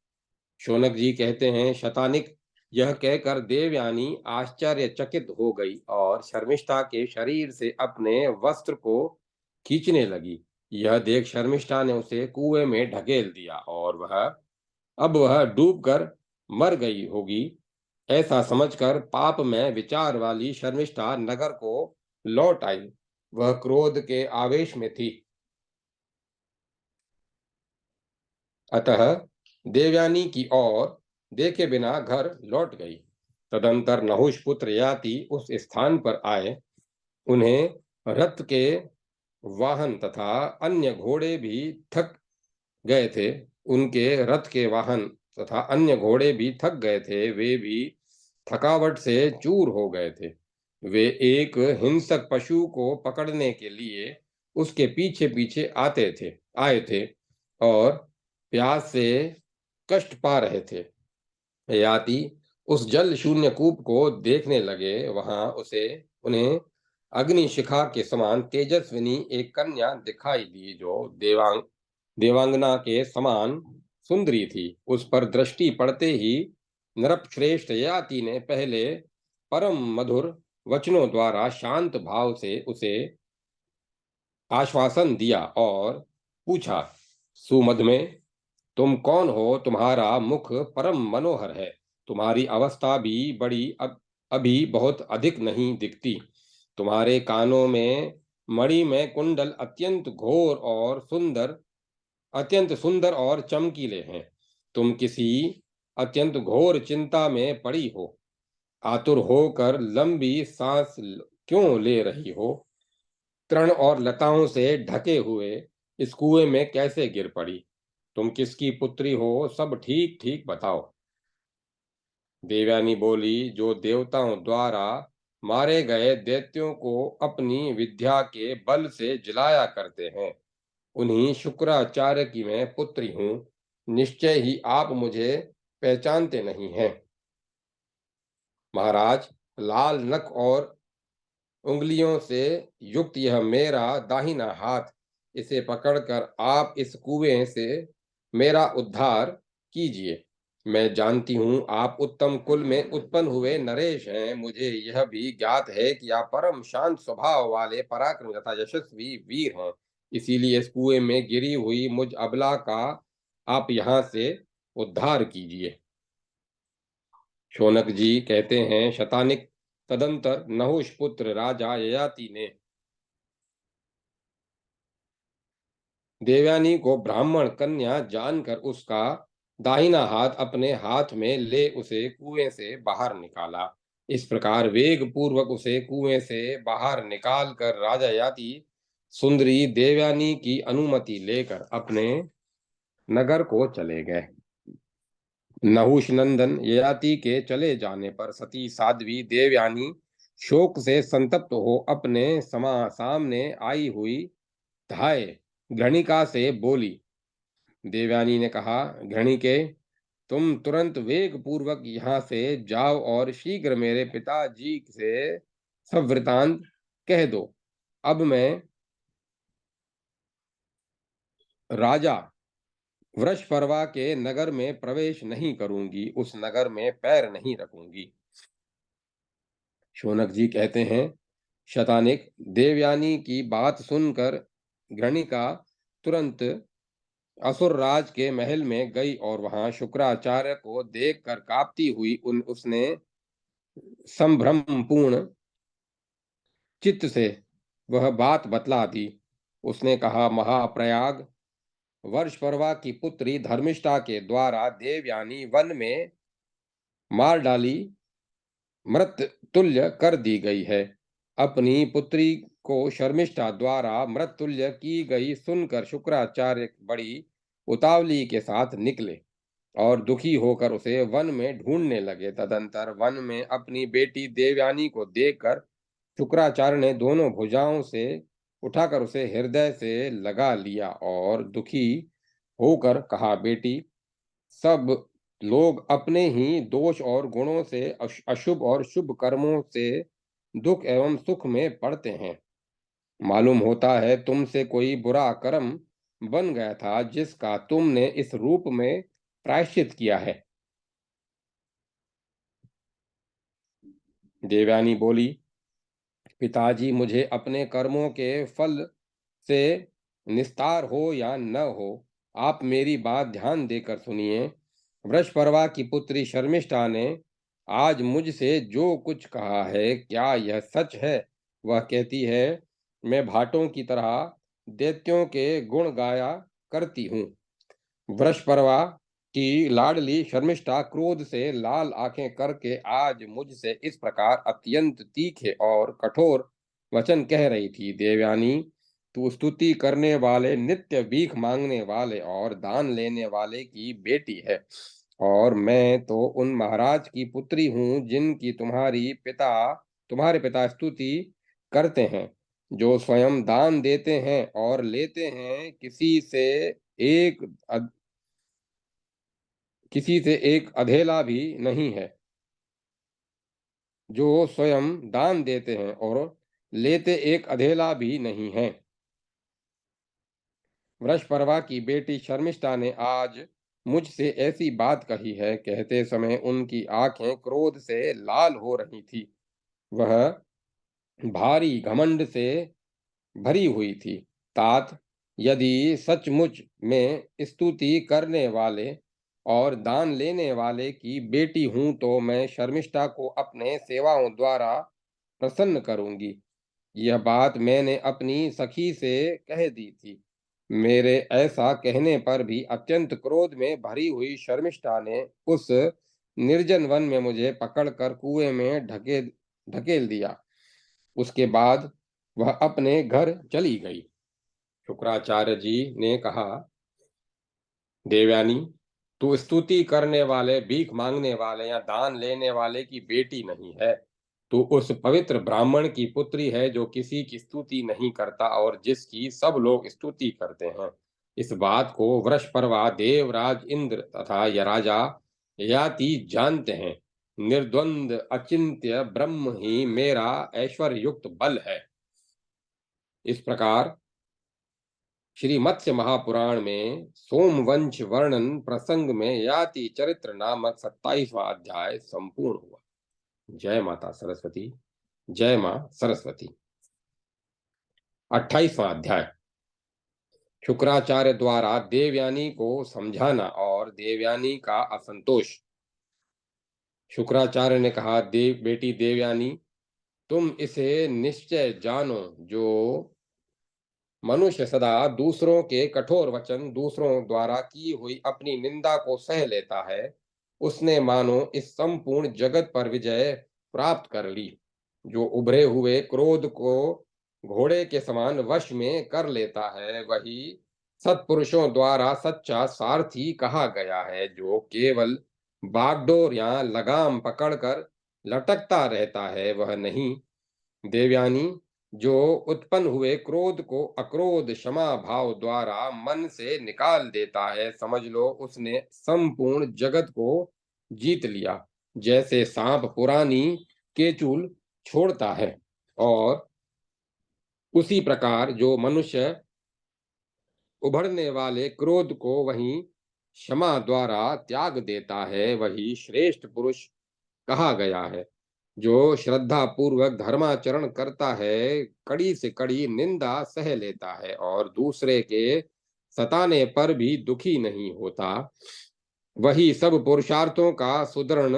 शौनक जी कहते हैं, शतानिक, यह कहकर देवयानी आश्चर्यचकित हो गई और शर्मिष्ठा के शरीर से अपने वस्त्र को खींचने लगी। यह देख शर्मिष्ठा ने उसे कुएं में ढकेल दिया और वह डूबकर मर गई होगी। ऐसा समझकर पाप में विचार वाली शर्मिष्ठा नगर को लौट आई। वह क्रोध के आवेश में थी, अतः देवयानी की ओर देखे बिना घर लौट गई। तदंतर नहुष पुत्र याति उस स्थान पर आए। उन्हें रथ के वाहन तथा अन्य घोड़े भी थक गए थे। उनके रथ के वाहन तथा अन्य घोड़े भी थक गए थे। वे भी थकावट से चूर हो गए थे। वे एक हिंसक पशु को पकड़ने के लिए उसके पीछे पीछे आए थे और प्यास से कष्ट पा रहे थे। याति उस जल शून्य कूप को देखने लगे। वहां उन्हें अग्नि शिखा के समान तेजस्विनी एक कन्या दिखाई दी, जो देवांगना के समान सुंदरी थी। उस पर दृष्टि पड़ते ही नरपश्रेष्ठ याति ने पहले परम मधुर वचनों द्वारा शांत भाव से उसे आश्वासन दिया और पूछा, सुमध में, तुम कौन हो? तुम्हारा मुख परम मनोहर है। तुम्हारी अवस्था भी अभी बहुत अधिक नहीं दिखती। तुम्हारे कानों में मणि में कुंडल अत्यंत सुंदर और चमकीले हैं। तुम किसी अत्यंत घोर चिंता में पड़ी हो। आतुर होकर लंबी सांस क्यों ले रही हो? तृण और लताओं से ढके हुए इस कुएं में कैसे गिर पड़ी? तुम किसकी पुत्री हो? सब ठीक ठीक बताओ। देवयानी बोली, जो देवताओं द्वारा मारे गए दैत्यों को अपनी विद्या के बल से जिलाया करते हैं, उन्हीं शुक्राचार्य की मैं पुत्री हूँ। निश्चय ही आप मुझे पहचानते नहीं हैं। महाराज, लाल नख और उंगलियों से युक्त यह मेरा दाहिना हाथ, इसे पकड़कर आप इस कुएं से मेरा उद्धार कीजिए। मैं जानती हूँ आप उत्तम कुल में उत्पन्न हुए नरेश हैं। मुझे यह भी ज्ञात है कि आप परम शांत स्वभाव वाले पराक्रमी तथा यशस्वी वीर हैं। इसीलिए इस कुएं में गिरी हुई मुझ अबला का आप यहाँ से उद्धार कीजिए। शौनक जी कहते हैं, शतानिक, तदंतर नहुष पुत्र राजा ययाति ने देवयानी को ब्राह्मण कन्या जानकर उसका दाहिना हाथ अपने हाथ में ले उसे कुएं से बाहर निकाला। इस प्रकार वेग पूर्वक उसे कुएं से बाहर निकाल कर राजा ययाति सुंदरी देवयानी की अनुमति लेकर अपने नगर को चले गए। नहुष नंदन ययाति के चले जाने पर सती साध्वी देवयानी शोक से संतप्त हो अपने सामने आई हुई धाय घृणिका से बोली। देवयानी ने कहा, घृणिके, तुम तुरंत वेग पूर्वक यहाँ से जाओ और शीघ्र मेरे पिताजी से सब वृतांत कह दो। अब मैं राजा वृषपर्वा के नगर में प्रवेश नहीं करूंगी, उस नगर में पैर नहीं रखूंगी। शौनक जी कहते हैं, शतानिक, देवयानी की बात सुनकर घृणिका तुरंत असुरराज के महल में गई और वहां शुक्राचार्य को देखकर कांपती हुई उसने संभ्रमपूर्ण चित्त से वह बात बतला दी। उसने कहा, महाप्रयाग वर्षपर्वा की पुत्री धर्मिष्ठा के द्वारा देवयानी वन में मार डाली मृत तुल्य कर दी गई है। अपनी पुत्री को शर्मिष्ठा द्वारा मृत तुल्य की गई सुनकर शुक्राचार्य बड़ी उतावली के साथ निकले और दुखी होकर उसे वन में ढूंढने लगे। तदंतर वन में अपनी बेटी देवयानी को देखकर शुक्राचार्य ने दोनों भुजाओं से उठाकर उसे हृदय से लगा लिया और दुखी होकर कहा, बेटी, सब लोग अपने ही दोष और गुणों से अशुभ और शुभ कर्मों से दुख एवं सुख में पड़ते हैं। मालूम होता है तुमसे कोई बुरा कर्म बन गया था जिसका तुमने इस रूप में प्रायश्चित किया है। देवयानी बोली, पिताजी, मुझे अपने कर्मों के फल से निस्तार हो या न हो, आप मेरी बात ध्यान देकर सुनिए। वृषपर्वा की पुत्री शर्मिष्ठा ने आज मुझसे जो कुछ कहा है, क्या यह सच है? वह कहती है, मैं भाटों की तरह दैत्यों के गुण गाया करती हूँ। वृषपर्वा की लाडली शर्मिष्ठा क्रोध से लाल आंखें करके आज मुझसे इस प्रकार अत्यंत तीखे और कठोर वचन कह रही थी। देवयानी, तू स्तुति करने वाले, नित्य भीख मांगने वाले और दान लेने वाले की बेटी है, और मैं तो उन महाराज की पुत्री हूँ जिनकी तुम्हारे पिता स्तुति करते हैं, जो स्वयं दान देते हैं और लेते हैं, एक किसी से एक अधेला भी नहीं है। जो स्वयं दान देते हैं और लेते एक अधेला भी नहीं है। वृषपर्वा की बेटी शर्मिष्ठा ने आज मुझसे ऐसी बात कही है। कहते समय उनकी आंखें क्रोध से लाल हो रही थी। वह भारी घमंड से भरी हुई थी। तात, यदि सचमुच में स्तुति करने वाले और दान लेने वाले की बेटी हूं तो मैं शर्मिष्ठा को अपने सेवाओं द्वारा प्रसन्न करूंगी। यह बात मैंने अपनी सखी से कह दी थी। मेरे ऐसा कहने पर भी अत्यंत क्रोध में भरी हुई शर्मिष्ठा ने उस निर्जन वन में मुझे पकड़कर कुएं में ढकेल दिया। उसके बाद वह अपने घर चली गई। शुक्राचार्य जी ने कहा, देवयानी, तू स्तुति करने वाले, भीख मांगने वाले या दान लेने वाले की बेटी नहीं है। तू उस पवित्र ब्राह्मण की पुत्री है जो किसी की स्तुति नहीं करता और जिसकी सब लोग स्तुति करते हैं। इस बात को वृषपर्वा, देवराज इंद्र तथा राजा याति जानते हैं। निर्द्वंद अचिंत्य ब्रह्म ही मेरा ऐश्वर्य युक्त बल है। इस प्रकार श्री मत्स्य महापुराण में सोमवंश वर्णन प्रसंग में याति चरित्र नामक 27वां अध्याय संपूर्ण हुआ। जय माता सरस्वती। जय मां सरस्वती। 28वां अध्याय शुक्राचार्य द्वारा देवयानी को समझाना और देवयानी का असंतोष। शुक्राचार्य ने कहा, बेटी देवयानी, तुम इसे निश्चय जानो, जो मनुष्य सदा दूसरों के कठोर वचन, दूसरों द्वारा की हुई अपनी निंदा को सह लेता है, उसने मानो इस संपूर्ण जगत पर विजय प्राप्त कर ली। जो उभरे हुए क्रोध को घोड़े के समान वश में कर लेता है, वही सत्पुरुषों द्वारा सच्चा सारथी कहा गया है। जो केवल बागडोर या लगाम पकड़कर लटकता रहता है, वह नहीं। देवयानी, जो उत्पन्न हुए क्रोध को अक्रोध क्षमा भाव द्वारा मन से निकाल देता है, समझ लो उसने संपूर्ण जगत को जीत लिया। जैसे सांप पुरानी केचुल छोड़ता है, और उसी प्रकार जो मनुष्य उभरने वाले क्रोध को वही क्षमा द्वारा त्याग देता है, वही श्रेष्ठ पुरुष कहा गया है। जो श्रद्धा पूर्वक धर्माचरण करता है, कड़ी से कड़ी निंदा सह लेता है और दूसरे के सताने पर भी दुखी नहीं होता, वही सब पुरुषार्थों का सुदृढ़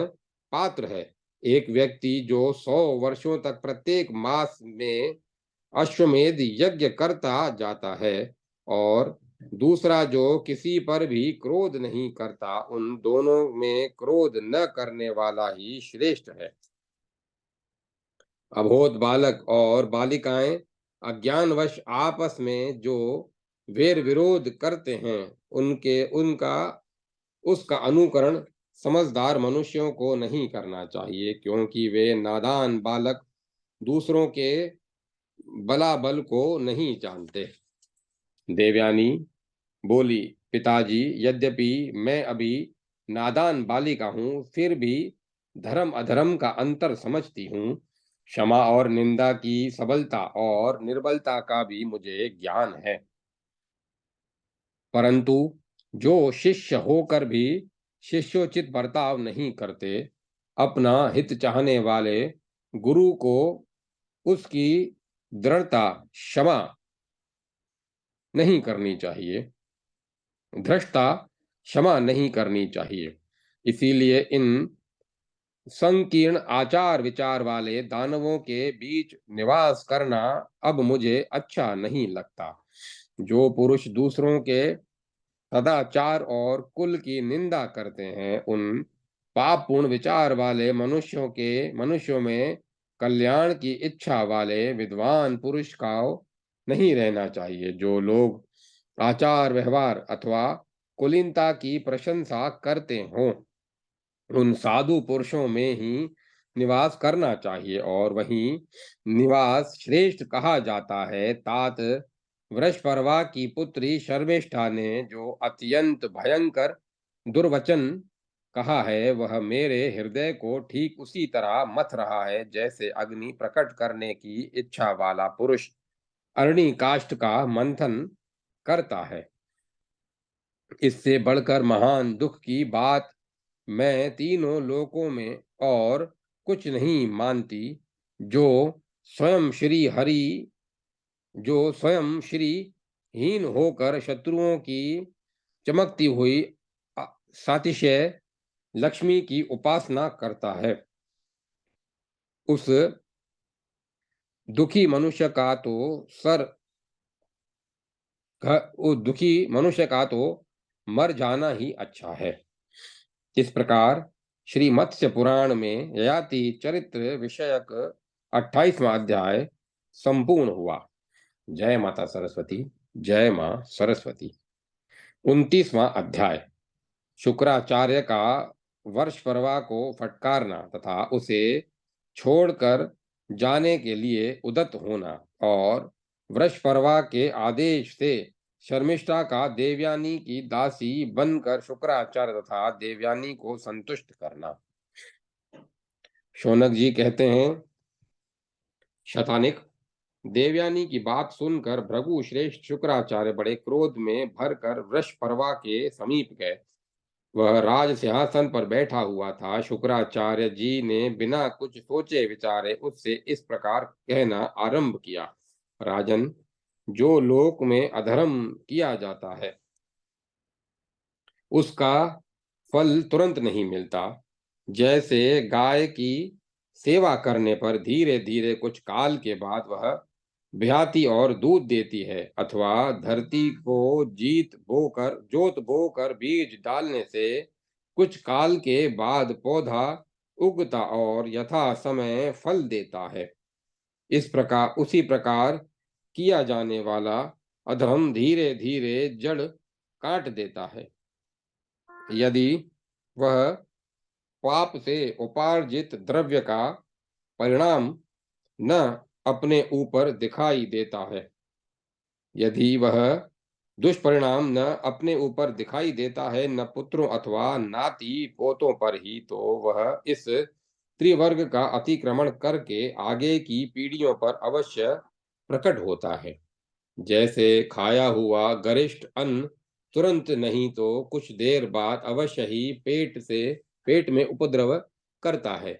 पात्र है। एक व्यक्ति जो 100 वर्षों तक प्रत्येक मास में अश्वमेध यज्ञ करता जाता है, और दूसरा जो किसी पर भी क्रोध नहीं करता, उन दोनों में क्रोध न करने वाला ही श्रेष्ठ है। अबोध बालक और बालिकाएं अज्ञानवश आपस में जो वेर विरोध करते हैं, उनका उसका अनुकरण समझदार मनुष्यों को नहीं करना चाहिए, क्योंकि वे नादान बालक दूसरों के बलाबल को नहीं जानते। देवयानी बोली, पिताजी, यद्यपि मैं अभी नादान बालिका हूं, फिर भी धर्म अधर्म का अंतर समझती हूं। क्षमा और निंदा की सबलता और निर्बलता का भी मुझे ज्ञान है। परंतु जो शिष्य होकर भी शिष्योचित बर्ताव नहीं करते, अपना हित चाहने वाले गुरु को उसकी दृढ़ता क्षमा नहीं करनी चाहिए, धृष्टता क्षमा नहीं करनी चाहिए। इसीलिए इन संकीर्ण आचार विचार वाले दानवों के बीच निवास करना अब मुझे अच्छा नहीं लगता। जो पुरुष दूसरों के सदाचार और कुल की निंदा करते हैं, उन पापपूर्ण विचार वाले मनुष्यों में कल्याण की इच्छा वाले विद्वान पुरुष का नहीं रहना चाहिए। जो लोग आचार व्यवहार अथवा कुलीनता की प्रशंसा करते हों, उन साधु पुरुषों में ही निवास करना चाहिए, और वहीं निवास श्रेष्ठ कहा जाता है। तात, वृषपर्वा की पुत्री शर्मिष्ठा ने जो अत्यंत भयंकर दुर्वचन कहा है, वह मेरे हृदय को ठीक उसी तरह मथ रहा है जैसे अग्नि प्रकट करने की इच्छा वाला पुरुष अरणि काष्ठ का मंथन करता है। इससे बढ़कर महान दुख की बात मैं तीनों लोकों में और कुछ नहीं मानती। जो स्वयं श्री हरि जो स्वयं श्री हीन होकर शत्रुओं की चमकती हुई सातिशय लक्ष्मी की उपासना करता है, उस दुखी मनुष्य का तो सर उस दुखी मनुष्य का तो मर जाना ही अच्छा है। इस प्रकार श्री मत्स्य पुराण में ययाति चरित्र विषयक 28वां अध्याय संपूर्ण हुआ। जय माता सरस्वती। जय मां सरस्वती। 29वां अध्याय शुक्राचार्य का वर्ष परवा को फटकारना तथा उसे छोड़कर जाने के लिए उदत होना और वृषपर्वा के आदेश से शर्मिष्ठा का देवयानी की दासी बनकर शुक्राचार्य तथा देवयानी को संतुष्ट करना। शौनक जी कहते हैं, शतानिक, देवयानी की बात सुनकर भृगु श्रेष्ठ शुक्राचार्य बड़े क्रोध में भरकर वृषपर्वा के समीप गए। वह राज सिंहासन पर बैठा हुआ था। शुक्राचार्य जी ने बिना कुछ सोचे विचारे उससे इस प्रकार कहना आरंभ किया, राजन, जो लोक में अधर्म किया जाता है उसका फल तुरंत नहीं मिलता। जैसे गाय की सेवा करने पर धीरे धीरे कुछ काल के बाद वह ब्याती और दूध देती है, अथवा धरती को जोत बोकर बीज डालने से कुछ काल के बाद पौधा उगता और यथा समय फल देता है, उसी प्रकार किया जाने वाला अधर्म धीरे धीरे जड़ काट देता है। यदि वह पाप से उपार्जित द्रव्य का परिणाम न अपने ऊपर दिखाई देता है, यदि वह दुष्परिणाम न अपने ऊपर दिखाई देता है, न पुत्रों अथवा नाती पोतों पर ही, तो वह इस त्रिवर्ग का अतिक्रमण करके आगे की पीढ़ियों पर अवश्य प्रकट होता है। जैसे खाया हुआ गरिष्ठ अन्न तुरंत नहीं तो कुछ देर बाद अवश्य ही पेट में उपद्रव करता है,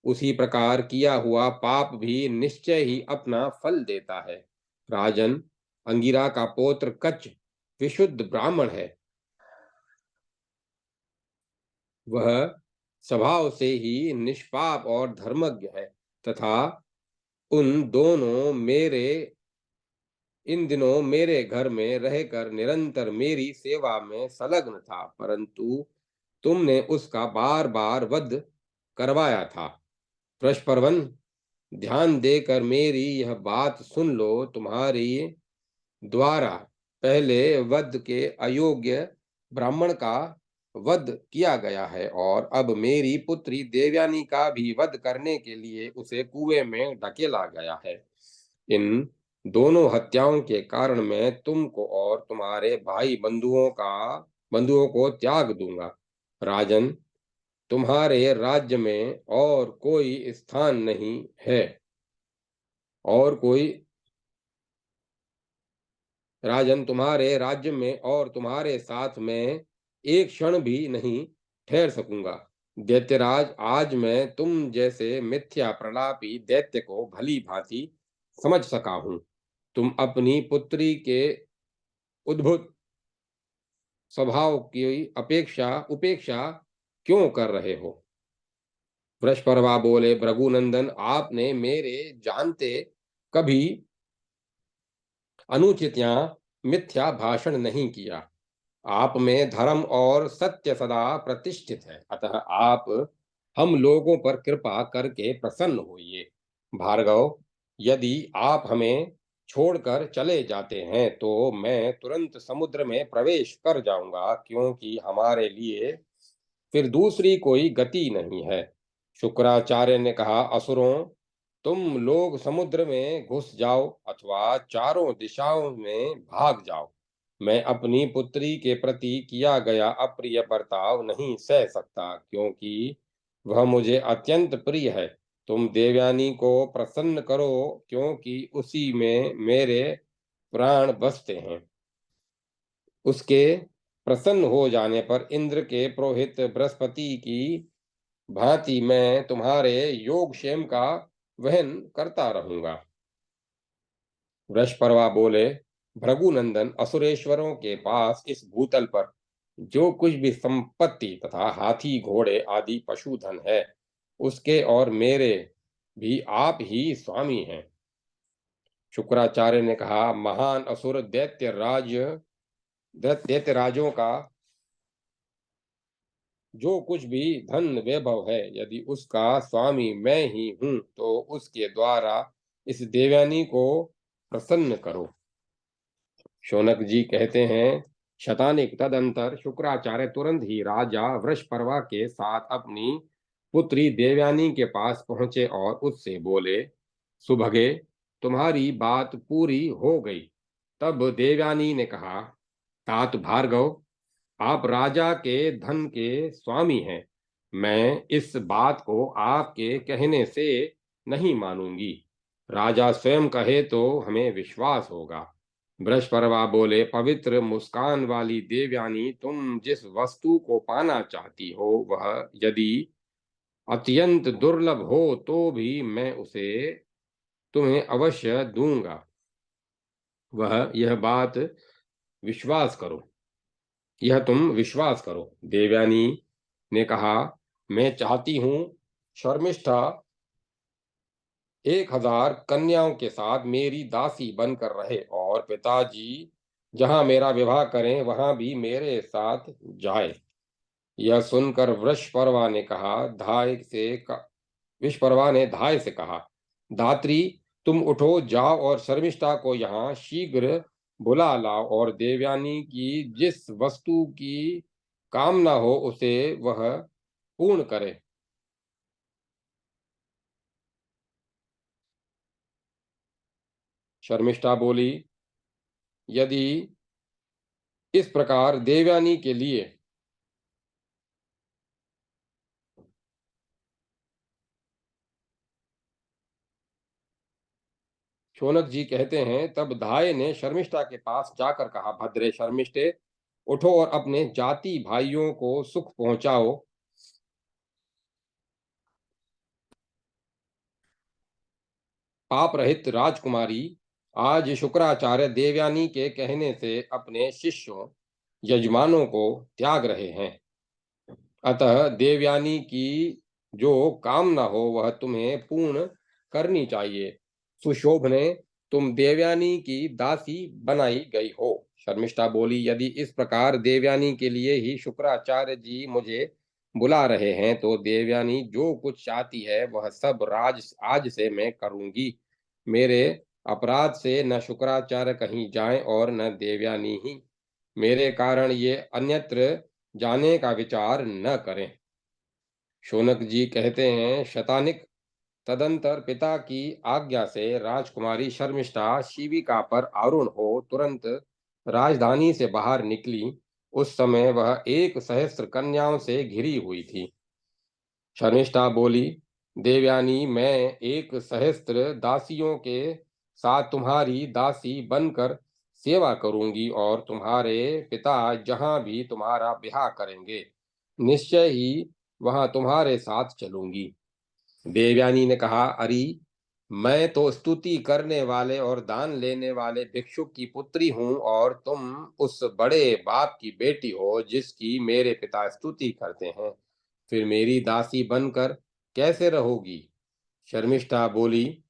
उसी प्रकार किया हुआ पाप भी निश्चय ही अपना फल देता है। राजन, अंगिरा का पौत्र कच्छ विशुद्ध ब्राह्मण है। वह स्वभाव से ही निष्पाप और धर्मज्ञ है तथा उन दोनों इन दिनों मेरे घर में रहकर निरंतर मेरी सेवा में संलग्न था, परंतु तुमने उसका बार बार वध करवाया था। वृषपर्वन, ध्यान देकर मेरी यह बात सुन लो। तुम्हारी द्वारा पहले वध के अयोग्य ब्राह्मण का वध किया गया है और अब मेरी पुत्री देवयानी का भी वध करने के लिए उसे कुएं में ढकेला गया है। इन दोनों हत्याओं के कारण मैं तुमको और तुम्हारे भाई बंधुओं को त्याग दूंगा। राजन, तुम्हारे राज्य में और कोई स्थान नहीं है और कोई राजन, तुम्हारे राज्य में और तुम्हारे साथ में एक क्षण भी नहीं ठहर सकूंगा। दैत्यराज, आज मैं तुम जैसे मिथ्या प्रलापी दैत्य को भली भांति समझ सका हूं। तुम अपनी पुत्री के उद्भुत स्वभाव की उपेक्षा क्यों कर रहे हो? वृषपर्वा बोले, भृगुनंदन, आपने मेरे जानते कभी अनुचित या मिथ्या भाषण नहीं किया। आप में धर्म और सत्य सदा प्रतिष्ठित है, अतः आप हम लोगों पर कृपा करके प्रसन्न होइए। भार्गव, यदि आप हमें छोड़कर चले जाते हैं तो मैं तुरंत समुद्र में प्रवेश कर जाऊंगा, क्योंकि हमारे लिए फिर दूसरी कोई गति नहीं है। शुक्राचार्य ने कहा, असुरों, तुम लोग समुद्र में घुस जाओ अथवा चारों दिशाओं में भाग जाओ। मैं अपनी पुत्री के प्रति किया गया अप्रिय बर्ताव नहीं सह सकता, क्योंकि वह मुझे अत्यंत प्रिय है। तुम देवयानी को प्रसन्न करो, क्योंकि उसी में मेरे प्राण बसते हैं। उसके प्रसन्न हो जाने पर इंद्र के पुरोहित बृहस्पति की भांति मैं तुम्हारे योगक्षेम का वहन करता रहूंगा। वृषपर्वा बोले, भृगुनंदन, असुरेश्वरों के पास इस भूतल पर जो कुछ भी संपत्ति तथा हाथी घोड़े आदि पशुधन है, उसके और मेरे भी आप ही स्वामी हैं। शुक्राचार्य ने कहा, महान असुर दैत्यराजों का जो कुछ भी धन वैभव है, यदि उसका स्वामी मैं ही हूं, तो उसके द्वारा इस देवयानी को प्रसन्न करो। शौनक जी कहते हैं, शतानिक तदंतर शुक्राचार्य तुरंत ही राजा वृषपर्वा के साथ अपनी पुत्री देवयानी के पास पहुंचे और उससे बोले, सुभगे, तुम्हारी बात पूरी हो गई। तब देवयानी ने कहा, तात भार्गव, आप राजा के धन के स्वामी हैं। मैं इस बात को आपके कहने से नहीं मानूंगी। राजा स्वयं कहे तो हमें विश्वास होगा। बृहस्पतिर्वा बोले, पवित्र मुस्कान वाली देवयानी, तुम जिस वस्तु को पाना चाहती हो, वह यदि अत्यंत दुर्लभ हो तो भी मैं उसे तुम्हें अवश्य दूंगा। वह यह बात विश्वास करो यह तुम विश्वास करो। देवयानी ने कहा, मैं चाहती हूं शर्मिष्ठा 1000 कन्याओं के साथ मेरी दासी बनकर रहे और पिताजी जहां मेरा विवाह करें वहां भी मेरे साथ जाए। यह सुनकर विषपर्वा ने धाय से कहा, धात्री, तुम उठो, जाओ और शर्मिष्ठा को यहाँ शीघ्र बुला लाओ और देवयानी की जिस वस्तु की कामना हो उसे वह पूर्ण करे। शर्मिष्ठा बोली, यदि इस प्रकार देवयानी के लिए शौनक जी कहते हैं, तब धाय ने शर्मिष्ठा के पास जाकर कहा, भद्रे शर्मिष्ठे, उठो और अपने जाति भाइयों को सुख पहुंचाओ। पाप रहित राजकुमारी आज शुक्राचार्य देवयानी के कहने से अपने शिष्यों यजमानों को त्याग रहे हैं। अतः देवयानी की जो कामना हो वह तुम्हें पूर्ण करनी चाहिए। सुशोभने, तुम देवयानी की दासी बनाई गई हो। शर्मिष्ठा बोली, यदि इस प्रकार देवयानी के लिए ही शुक्राचार्य जी मुझे बुला रहे हैं, तो देवयानी जो कुछ चाहती है वह सब राज आज से मैं करूंगी। मेरे अपराध से न शुक्राचार्य कहीं जाएं और न देवयानी ही मेरे कारण ये अन्यत्र जाने का विचार न करें। शौनक जी कहते हैं, शतानिक, तदंतर पिता की आज्ञा से राजकुमारी शर्मिष्ठा शिविका पर आरूढ़ हो तुरंत राजधानी से बाहर निकली। उस समय वह 1 सहस्त्र कन्याओं से घिरी हुई थी। शर्मिष्ठा बोली, देवयानी, मैं 1 सहस्त्र दासियों के साथ तुम्हारी दासी बनकर सेवा करूंगी और तुम्हारे पिता जहां भी तुम्हारा ब्याह करेंगे, निश्चय ही वहां तुम्हारे साथ चलूंगी। देवयानी ने कहा, अरे, मैं तो स्तुति करने वाले और दान लेने वाले भिक्षुक की पुत्री हूँ और तुम उस बड़े बाप की बेटी हो जिसकी मेरे पिता स्तुति करते हैं। फिर मेरी दासी बनकर कैसे रहोगी? शर्मिष्ठा बोली,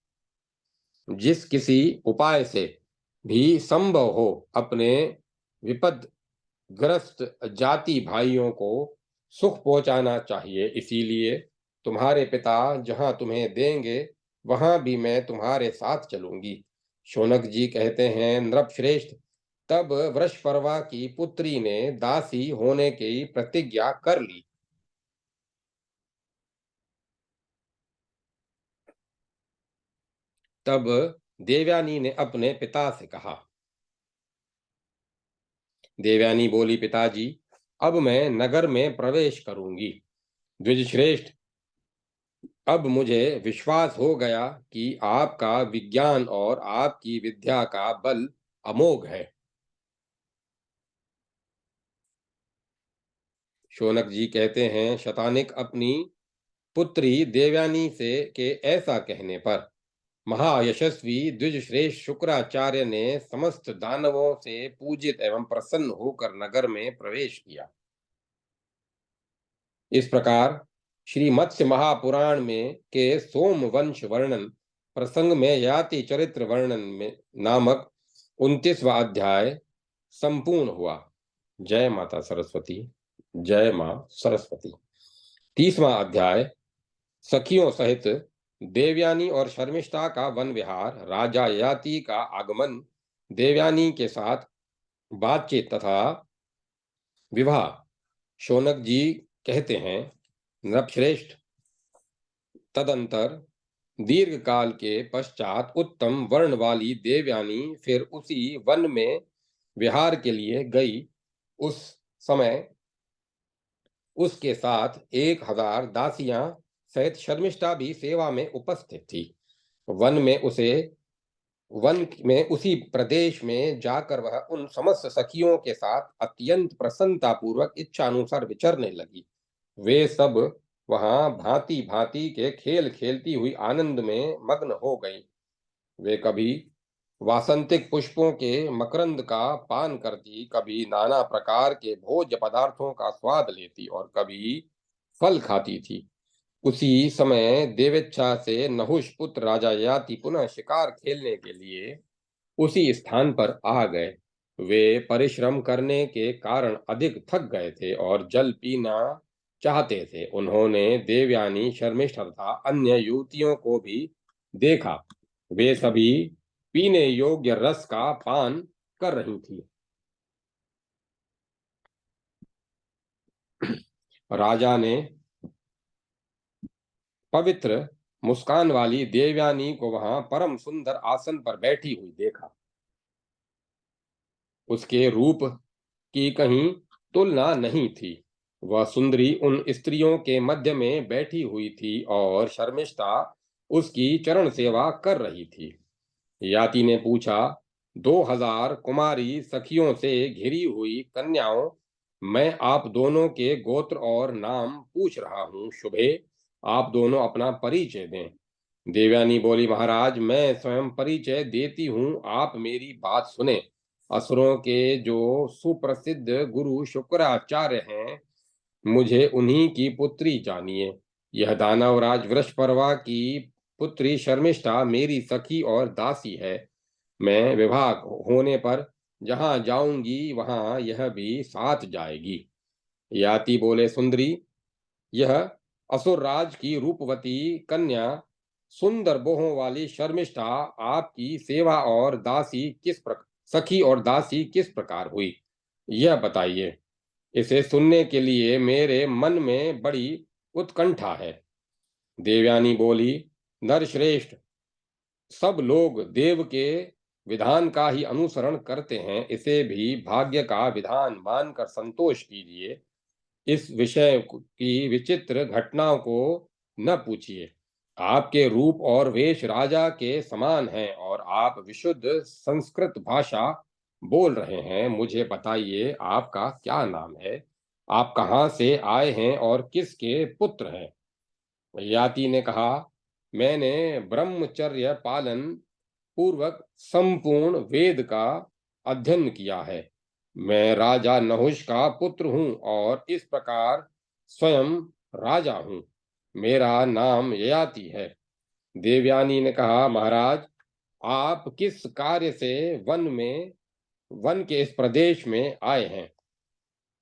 जिस किसी उपाय से भी संभव हो अपने विपदग्रस्त जाति भाइयों को सुख पहुंचाना चाहिए। इसीलिए तुम्हारे पिता जहां तुम्हें देंगे वहां भी मैं तुम्हारे साथ चलूंगी। शौनक जी कहते हैं, नृपश्रेष्ठ, तब वृषपर्वा की पुत्री ने दासी होने की प्रतिज्ञा कर ली। तब देवयानी ने अपने पिता से कहा, देवयानी बोली, पिताजी, अब मैं नगर में प्रवेश करूंगी। द्विजश्रेष्ठ, अब मुझे विश्वास हो गया कि आपका विज्ञान और आपकी विद्या का बल अमोघ है। शौनक जी कहते हैं, शतानिक, अपनी पुत्री देवयानी से के ऐसा कहने पर महायशस्वी द्विजश्रेष्ठ शुक्राचार्य ने समस्त दानवों से पूजित एवं प्रसन्न होकर नगर में प्रवेश किया। इस प्रकार श्री मत्स्य महापुराण में के सोम वंश वर्णन प्रसंग में याति चरित्र वर्णन में नामक 29वां अध्याय संपूर्ण हुआ। जय माता सरस्वती। जय मां सरस्वती। 30वां अध्याय सखियों सहित देवयानी और शर्मिष्ठा का वन विहार, राजा ययाति का आगमन, देवयानी के साथ बातचीत तथा विवाह। शौनक जी कहते हैं, नृपश्रेष्ठ, तदंतर दीर्घ काल के पश्चात उत्तम वर्ण वाली देवयानी फिर उसी वन में विहार के लिए गई। उस समय उसके साथ 1000 दासियां सहित शर्मिष्ठा भी सेवा में उपस्थित थी। वन में उसी प्रदेश में जाकर वह उन समस्त सखियों के साथ अत्यंत प्रसन्नता पूर्वक इच्छानुसार विचरने लगी। वे सब वहां भांति भांति के खेल खेलती हुई आनंद में मग्न हो गई। वे कभी वासंतिक पुष्पों के मकरंद का पान करती, कभी नाना प्रकार के भोज्य पदार्थों का स्वाद लेती और कभी फल खाती थी। उसी समय देवेच्छा से नहुष पुत्र राजा ययाति पुनः शिकार खेलने के लिए उसी स्थान पर आ गए। वे परिश्रम करने के कारण अधिक थक गए थे और जल पीना चाहते थे। उन्होंने देवयानी, शर्मिष्ठा तथा अन्य युवतियों को भी देखा। वे सभी पीने योग्य रस का पान कर रही थी। राजा ने पवित्र मुस्कान वाली देवयानी को वहां परम सुंदर आसन पर बैठी हुई देखा। उसके रूप की कहीं तुलना नहीं थी। वह सुंदरी उन स्त्रियों के मध्य में बैठी हुई थी और शर्मिष्ठा उसकी चरण सेवा कर रही थी। याति ने पूछा, 2000 कुमारी सखियों से घिरी हुई कन्याओं, मैं आप दोनों के गोत्र और नाम पूछ रहा हूँ। शुभे, आप दोनों अपना परिचय दें। देवयानी बोली, महाराज, मैं स्वयं परिचय देती हूँ, आप मेरी बात सुने। असुरों के जो सुप्रसिद्ध गुरु शुक्राचार्य हैं, मुझे उन्हीं की पुत्री जानिए। यह दानवराज वृषपर्वा की पुत्री शर्मिष्ठा मेरी सखी और दासी है। मैं विवाह होने पर जहां जाऊंगी वहां यह भी साथ जाएगी। याति बोले, सुंदरी, यह असुरराज की रूपवती कन्या सुंदर बोहों वाली शर्मिष्ठा आपकी सेवा और सखी और दासी किस प्रकार हुई, यह बताइए। इसे सुनने के लिए मेरे मन में बड़ी उत्कंठा है। देवयानी बोली, नरश्रेष्ठ, सब लोग देव के विधान का ही अनुसरण करते हैं, इसे भी भाग्य का विधान मानकर संतोष कीजिए। इस विषय की विचित्र घटनाओं को न पूछिए। आपके रूप और वेश राजा के समान है और आप विशुद्ध संस्कृत भाषा बोल रहे हैं। मुझे बताइए, आपका क्या नाम है, आप कहाँ से आए हैं और किसके पुत्र हैं। याति ने कहा, मैंने ब्रह्मचर्य पालन पूर्वक संपूर्ण वेद का अध्ययन किया है। मैं राजा नहुष का पुत्र हूँ और इस प्रकार स्वयं राजा हूँ। मेरा नाम ययाति है। देवयानी ने कहा, महाराज, आप किस कार्य से वन के इस प्रदेश में आए हैं।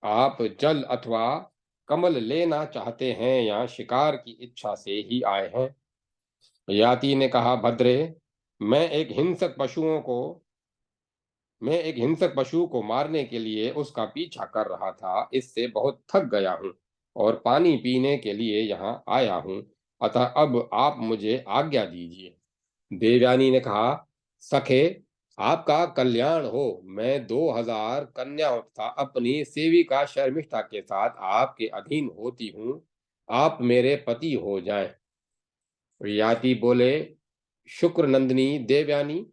आप जल अथवा कमल लेना चाहते हैं या शिकार की इच्छा से ही आए हैं। याति ने कहा, भद्रे, मैं एक हिंसक पशु को मारने के लिए उसका पीछा कर रहा था। इससे बहुत थक गया हूँ और पानी पीने के लिए यहाँ आया हूँ। अतः अब आप मुझे आज्ञा दीजिए। देवयानी ने कहा, सखे, आपका कल्याण हो। मैं 2000 कन्याओं तथा अपनी सेविका शर्मिष्ठा के साथ आपके अधीन होती हूँ। आप मेरे पति हो जाएं। याति बोले, शुक्र नंदिनी देवयानी,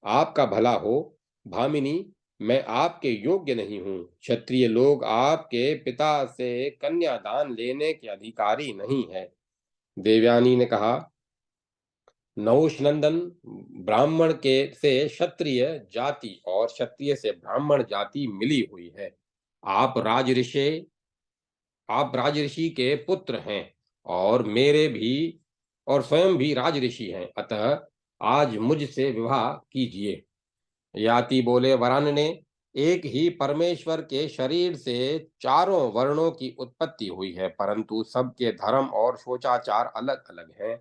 आपका भला हो। भामिनी, मैं आपके योग्य नहीं हूँ। क्षत्रिय लोग आपके पिता से कन्यादान लेने के अधिकारी नहीं है। देवयानी ने कहा, नहुष नंदन, ब्राह्मण के से क्षत्रिय जाति और क्षत्रिय से ब्राह्मण जाति मिली हुई है। आप राजऋषि आप राजऋषि के पुत्र हैं और मेरे भी और स्वयं भी राजऋषि हैं, अतः आज मुझसे विवाह कीजिए। याति बोले, वरानने, एक ही परमेश्वर के शरीर से चारों वर्णों की उत्पत्ति हुई है, परंतु सबके धर्म और सोचाचार अलग अलग हैं।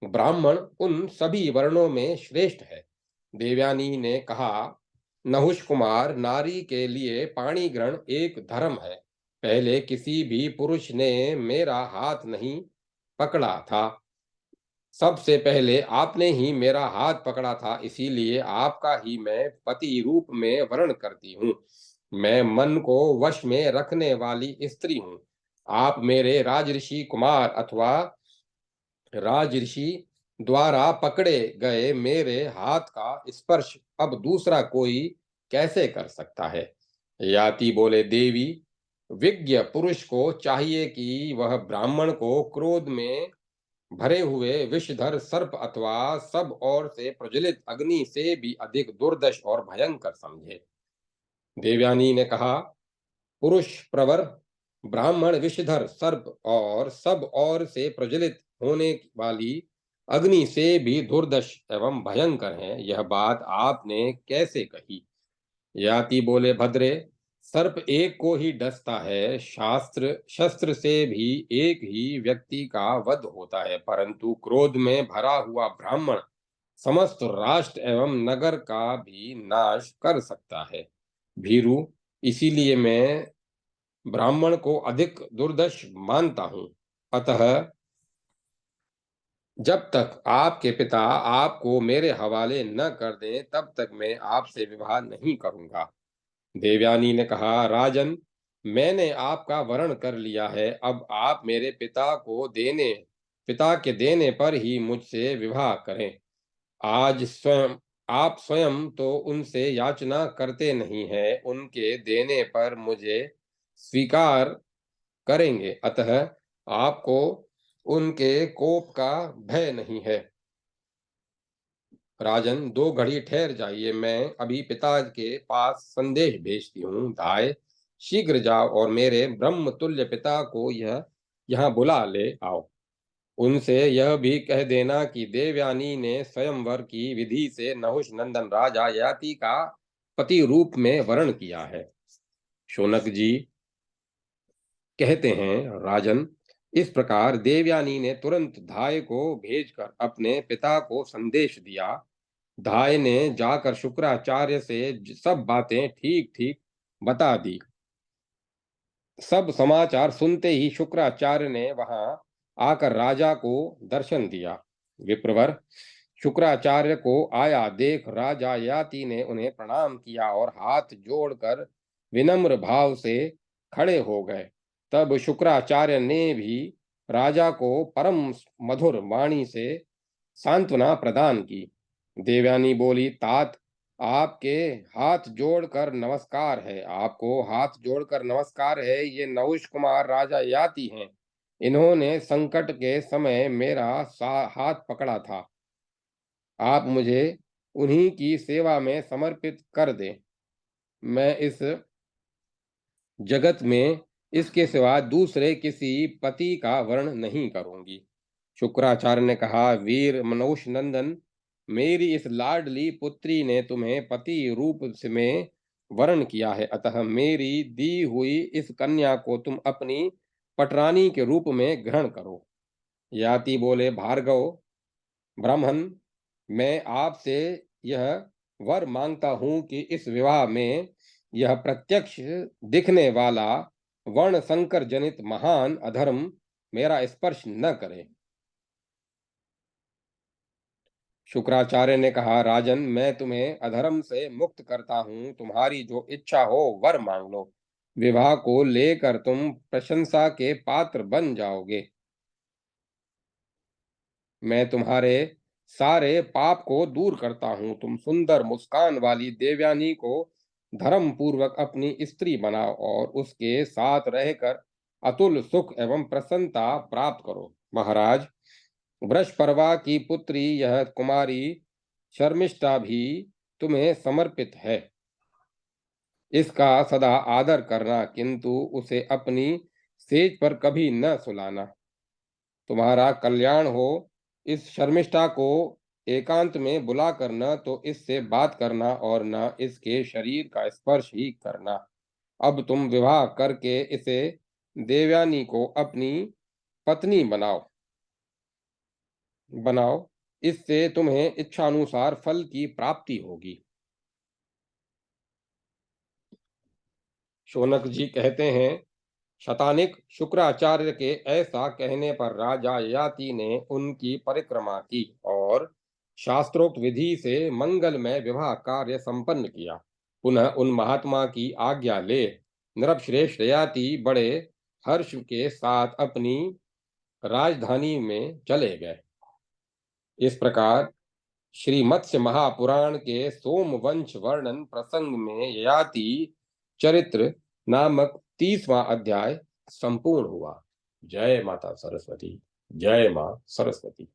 ब्राह्मण उन सभी वर्णों में श्रेष्ठ है। देवयानी ने कहा, नहुष कुमार, नारी के लिए पाणी ग्रहण एक धर्म है। पहले किसी भी पुरुष ने मेरा हाथ नहीं पकड़ा था, सबसे पहले आपने ही मेरा हाथ पकड़ा था, इसीलिए आपका ही मैं पति रूप में वर्ण करती हूँ। मैं मन को वश में रखने वाली स्त्री हूँ। आप मेरे राजऋषि कुमार अथवा राजऋषि द्वारा पकड़े गए मेरे हाथ का स्पर्श अब दूसरा कोई कैसे कर सकता है? याति बोले, देवी, विज्ञ पुरुष को चाहिए कि वह ब्राह्मण को क्रोध में भरे हुए विषधर सर्प अथवा सब ओर से प्रज्वलित अग्नि से भी अधिक दुर्दश और भयंकर समझे। देवयानी ने कहा, पुरुष प्रवर ब्राह्मण विषधर सर्प और सब ओर से प्रज्वलित होने वाली अग्नि से भी दुर्दश एवं भयंकर है। यह बात आपने कैसे कही? याति बोले, भद्रे, सर्प एक को ही डसता है, शास्त्र शस्त्र से भी एक ही व्यक्ति का वध होता है, परंतु क्रोध में भरा हुआ ब्राह्मण समस्त राष्ट्र एवं नगर का भी नाश कर सकता है। भीरु, इसीलिए मैं ब्राह्मण को अधिक दुर्दश मानता हूं। अतः जब तक आपके पिता आपको मेरे हवाले न कर दें, तब तक मैं आपसे विवाह नहीं करूंगा। देवयानी ने कहा, राजन, मैंने आपका वरण कर लिया है, अब आप मेरे पिता के देने पर ही मुझसे विवाह करें। आज स्वयं आप स्वयं तो उनसे याचना करते नहीं हैं, उनके देने पर मुझे स्वीकार करेंगे, अतः आपको उनके कोप का भय नहीं है। राजन, 2 घड़ी ठहर जाइए, मैं अभी पिता के पास संदेश भेजती हूँ। धाय, शीघ्र जाओ और मेरे ब्रह्म तुल्य पिता को यह यहाँ बुला ले आओ। उनसे यह भी कह देना कि देवयानी ने स्वयंवर की विधि से नहुष नंदन राजा याति का पति रूप में वर्ण किया है। शौनक जी कहते हैं, राजन, इस प्रकार देवयानी ने तुरंत धाय को भेजकर अपने पिता को संदेश दिया। धाय ने जाकर शुक्राचार्य से सब बातें ठीक ठीक बता दी। सब समाचार सुनते ही शुक्राचार्य ने वहां आकर राजा को दर्शन दिया। विप्रवर, शुक्राचार्य को आया देख राजा याति ने उन्हें प्रणाम किया और हाथ जोड़कर विनम्र भाव से खड़े हो गए। तब शुक्राचार्य ने भी राजा को परम मधुर वाणी से सांत्वना प्रदान की। देवयानी बोली, तात, आपके हाथ जोड़कर नमस्कार है, आपको हाथ जोड़कर नमस्कार है। ये नहुष कुमार राजा याति हैं। इन्होंने संकट के समय मेरा हाथ पकड़ा था। आप मुझे उन्हीं की सेवा में समर्पित कर दें। मैं इस जगत में इसके सिवा दूसरे किसी पति का वर्ण नहीं करूंगी। शुक्राचार्य ने कहा, वीर मनोष नंदन, मेरी इस लाडली पुत्री ने तुम्हें पति रूप में वर्ण किया है, अतः मेरी दी हुई इस कन्या को तुम अपनी पटरानी के रूप में ग्रहण करो। याति बोले, भार्गव ब्राह्मण, मैं आपसे यह वर मांगता हूं कि इस विवाह में यह प्रत्यक्ष दिखने वाला वर्ण संकर जनित महान अधर्म मेरा स्पर्श न करे। शुक्राचार्य ने कहा, राजन, मैं तुम्हें अधर्म से मुक्त करता हूं, तुम्हारी जो इच्छा हो वर मांग लो। विवाह को लेकर तुम प्रशंसा के पात्र बन जाओगे। मैं तुम्हारे सारे पाप को दूर करता हूं। तुम सुंदर मुस्कान वाली देवयानी को धर्म पूर्वक अपनी स्त्री बनाओ और उसके साथ रहकर अतुल सुख एवं प्रसन्नता प्राप्त करो। महाराज, वृषपर्वा की पुत्री यह कुमारी शर्मिष्ठा भी तुम्हें समर्पित है। इसका सदा आदर करना, किंतु उसे अपनी सेज पर कभी न सुलाना। तुम्हारा कल्याण हो। इस शर्मिष्ठा को एकांत में बुलाकर न तो इससे बात करना और न इसके शरीर का स्पर्श ही करना। अब तुम विवाह करके इसे देवयानी को अपनी पत्नी बनाओ। इससे तुम्हें इच्छानुसार फल की प्राप्ति होगी। शौनक जी कहते हैं, शतानिक शुक्राचार्य के ऐसा कहने पर राजा ययाति ने उनकी परिक्रमा की और शास्त्रोक्त विधि से मंगलमय विवाह कार्य संपन्न किया। पुनः उन महात्मा की आज्ञा ले नृपश्रेष्ठ ययाति बड़े हर्ष के साथ अपनी राजधानी में चले गए। इस प्रकार श्री मत्स्य महापुराण के सोमवंश वर्णन प्रसंग में ययाति चरित्र नामक 30वां अध्याय संपूर्ण हुआ। जय माता सरस्वती। जय मां सरस्वती।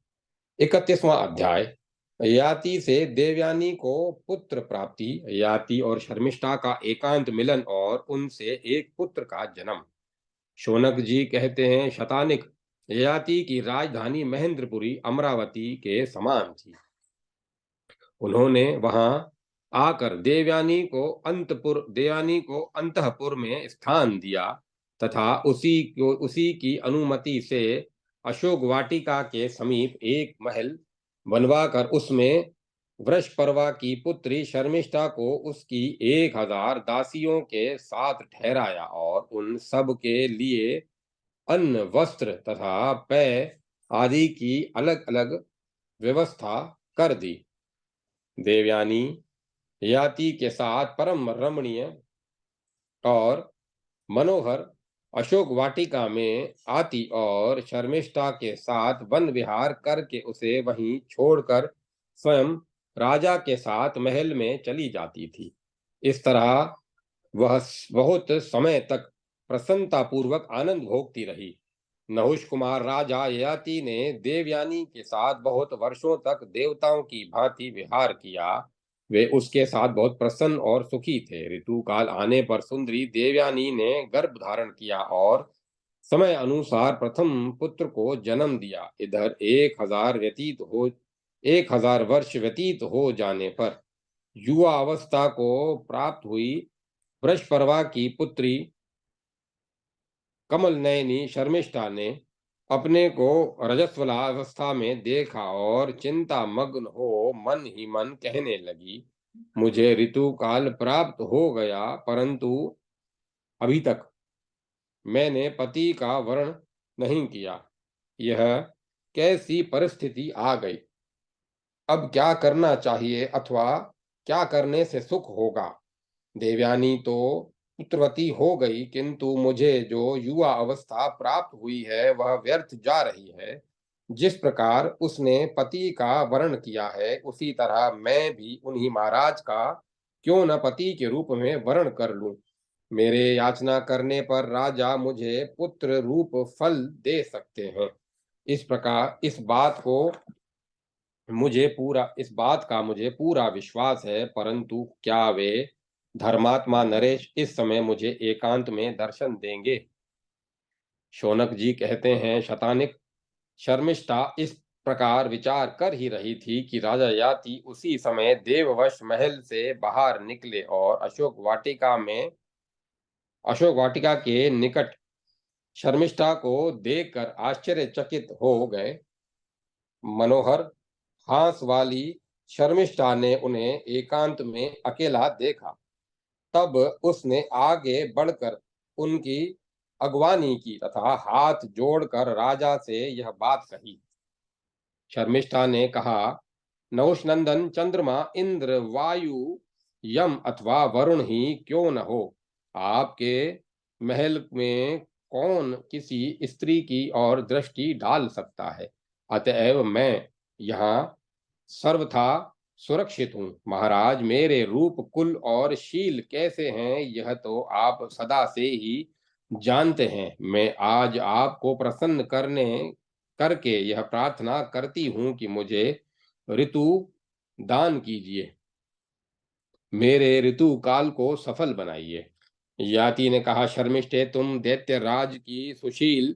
31वां अध्याय, ययाति से देवयानी को पुत्र प्राप्ति। ययाति और शर्मिष्ठा का एकांत मिलन और उनसे एक पुत्र का जन्म। शौनक जी कहते हैं, शतानिक ययाति की राजधानी महेंद्रपुरी अमरावती के समान थी। उन्होंने वहां आकर देवयानी को अंतःपुर में स्थान दिया तथा उसी की अनुमति से अशोक वाटिका के समीप एक महल बनवाकर उसमें वृषपर्वा की पुत्री शर्मिष्ठा को उसकी 1000 दासियों के साथ ठहराया और उन सब के लिए अन्न, वस्त्र तथा पेय आदि की अलग अलग व्यवस्था कर दी। देवयानी ययाति के साथ परम रमणीय और मनोहर अशोक वाटिका में आती और शर्मिष्ठा के साथ वन विहार करके उसे वहीं छोड़कर स्वयं राजा के साथ महल में चली जाती थी। इस तरह वह बहुत समय तक प्रसन्नता पूर्वक आनंद भोगती रही। नहुष कुमार राजा ययाति ने देवयानी के साथ बहुत वर्षों तक देवताओं की भांति विहार किया। वे उसके साथ बहुत प्रसन्न और सुखी थे। ऋतु काल आने पर सुंदरी देवयानी ने गर्भ धारण किया और समय अनुसार प्रथम पुत्र को जन्म दिया। इधर 1000 वर्ष व्यतीत हो जाने पर युवा अवस्था को प्राप्त हुई वृषपर्वा की पुत्री कमल नयनी शर्मिष्ठा ने अपने को रजस्वलावस्था में देखा और चिंता मग्न हो मन ही मन कहने लगी, मुझे ऋतु काल प्राप्त हो गया, परंतु अभी तक मैंने पति का वरण नहीं किया। यह कैसी परिस्थिति आ गई? अब क्या करना चाहिए अथवा क्या करने से सुख होगा? देवयानी तो पुत्रवती हो गई, किंतु मुझे जो युवा अवस्था प्राप्त हुई है वह व्यर्थ जा रही है। जिस प्रकार उसने पति का वरण किया है, उसी तरह मैं भी उन्हीं महाराज का क्यों न पति के रूप में वरण कर लूं। मेरे याचना करने पर राजा मुझे पुत्र रूप फल दे सकते हैं। इस बात का मुझे पूरा विश्वास है, परंतु क्या वे धर्मात्मा नरेश इस समय मुझे एकांत में दर्शन देंगे? शौनक जी कहते हैं, शतानिक शर्मिष्ठा इस प्रकार विचार कर ही रही थी कि राजा याति उसी समय देववश महल से बाहर निकले और अशोक वाटिका के निकट शर्मिष्ठा को देखकर आश्चर्यचकित हो गए। मनोहर हास वाली शर्मिष्ठा ने उन्हें एकांत में अकेला देखा। तब उसने आगे बढ़कर उनकी अगवानी की तथा हाथ जोड़कर राजा से यह बात कही। शर्मिष्ठा ने कहा, नहुष नंदन, चंद्रमा, इंद्र, वायु, यम अथवा वरुण ही क्यों न हो, आपके महल में कौन किसी स्त्री की ओर दृष्टि डाल सकता है? अतएव मैं यहाँ सर्वथा सुरक्षित हूँ। महाराज, मेरे रूप, कुल और शील कैसे हैं, यह तो आप सदा से ही जानते हैं, मैं आज आपको प्रसन्न करने करके यह प्रार्थना करती हूँ कि मुझे ऋतु दान कीजिए, मेरे ऋतु काल को सफल बनाइए। याति ने कहा, शर्मिष्ठे, तुम दैत्य राज की सुशील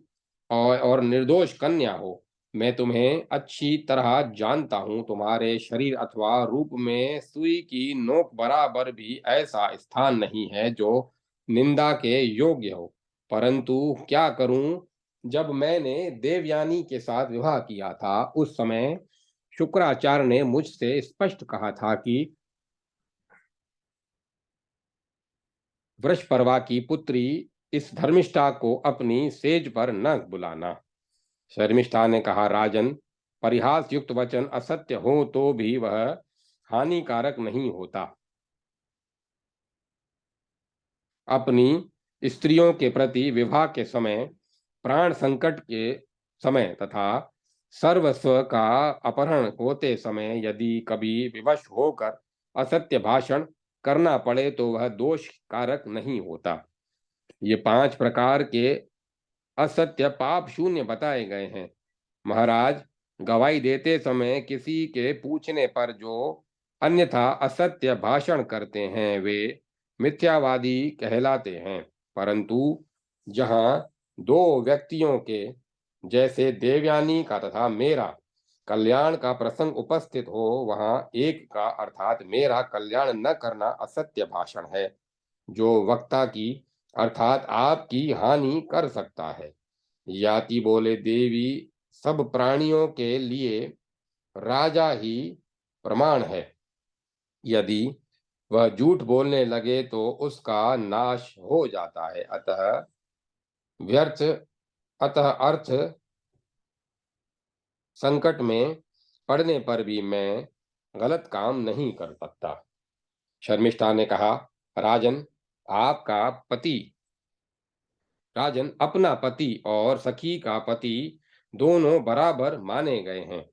और निर्दोष कन्या हो। मैं तुम्हें अच्छी तरह जानता हूँ। तुम्हारे शरीर अथवा रूप में सुई की नोक बराबर भी ऐसा स्थान नहीं है जो निंदा के योग्य हो। परंतु क्या करूं, जब मैंने देवयानी के साथ विवाह किया था, उस समय शुक्राचार्य ने मुझसे स्पष्ट कहा था कि वृषपर्वा की पुत्री इस धर्मिष्ठा को अपनी सेज पर न बुलाना। शर्मिष्ठा ने कहा, राजन, परिहास युक्त वचन असत्य हो तो भी वह हानिकारक नहीं होता। अपनी स्त्रियों के प्रति विवाह के समय, प्राण संकट के समय तथा सर्वस्व का अपहरण होते समय यदि कभी विवश होकर असत्य भाषण करना पड़े तो वह दोष कारक नहीं होता। ये 5 प्रकार के असत्य पाप शून्य बताए गए हैं। महाराज, गवाही देते समय किसी के पूछने पर जो अन्यथा असत्य भाषण करते हैं वे मिथ्यावादी कहलाते हैं। परंतु जहां दो व्यक्तियों के, जैसे देवयानी का तथा मेरा, कल्याण का प्रसंग उपस्थित हो, वहां एक का अर्थात मेरा कल्याण न करना असत्य भाषण है, जो वक्ता की अर्थात आपकी हानि कर सकता है। याति बोले, देवी, सब प्राणियों के लिए राजा ही प्रमाण है। यदि वह झूठ बोलने लगे तो उसका नाश हो जाता है। व्यर्थ अतः अर्थ संकट में पड़ने पर भी मैं गलत काम नहीं कर सकता। शर्मिष्ठा ने कहा, राजन, आपका पति राजन, अपना पति और सखी का पति दोनों बराबर माने गए हैं।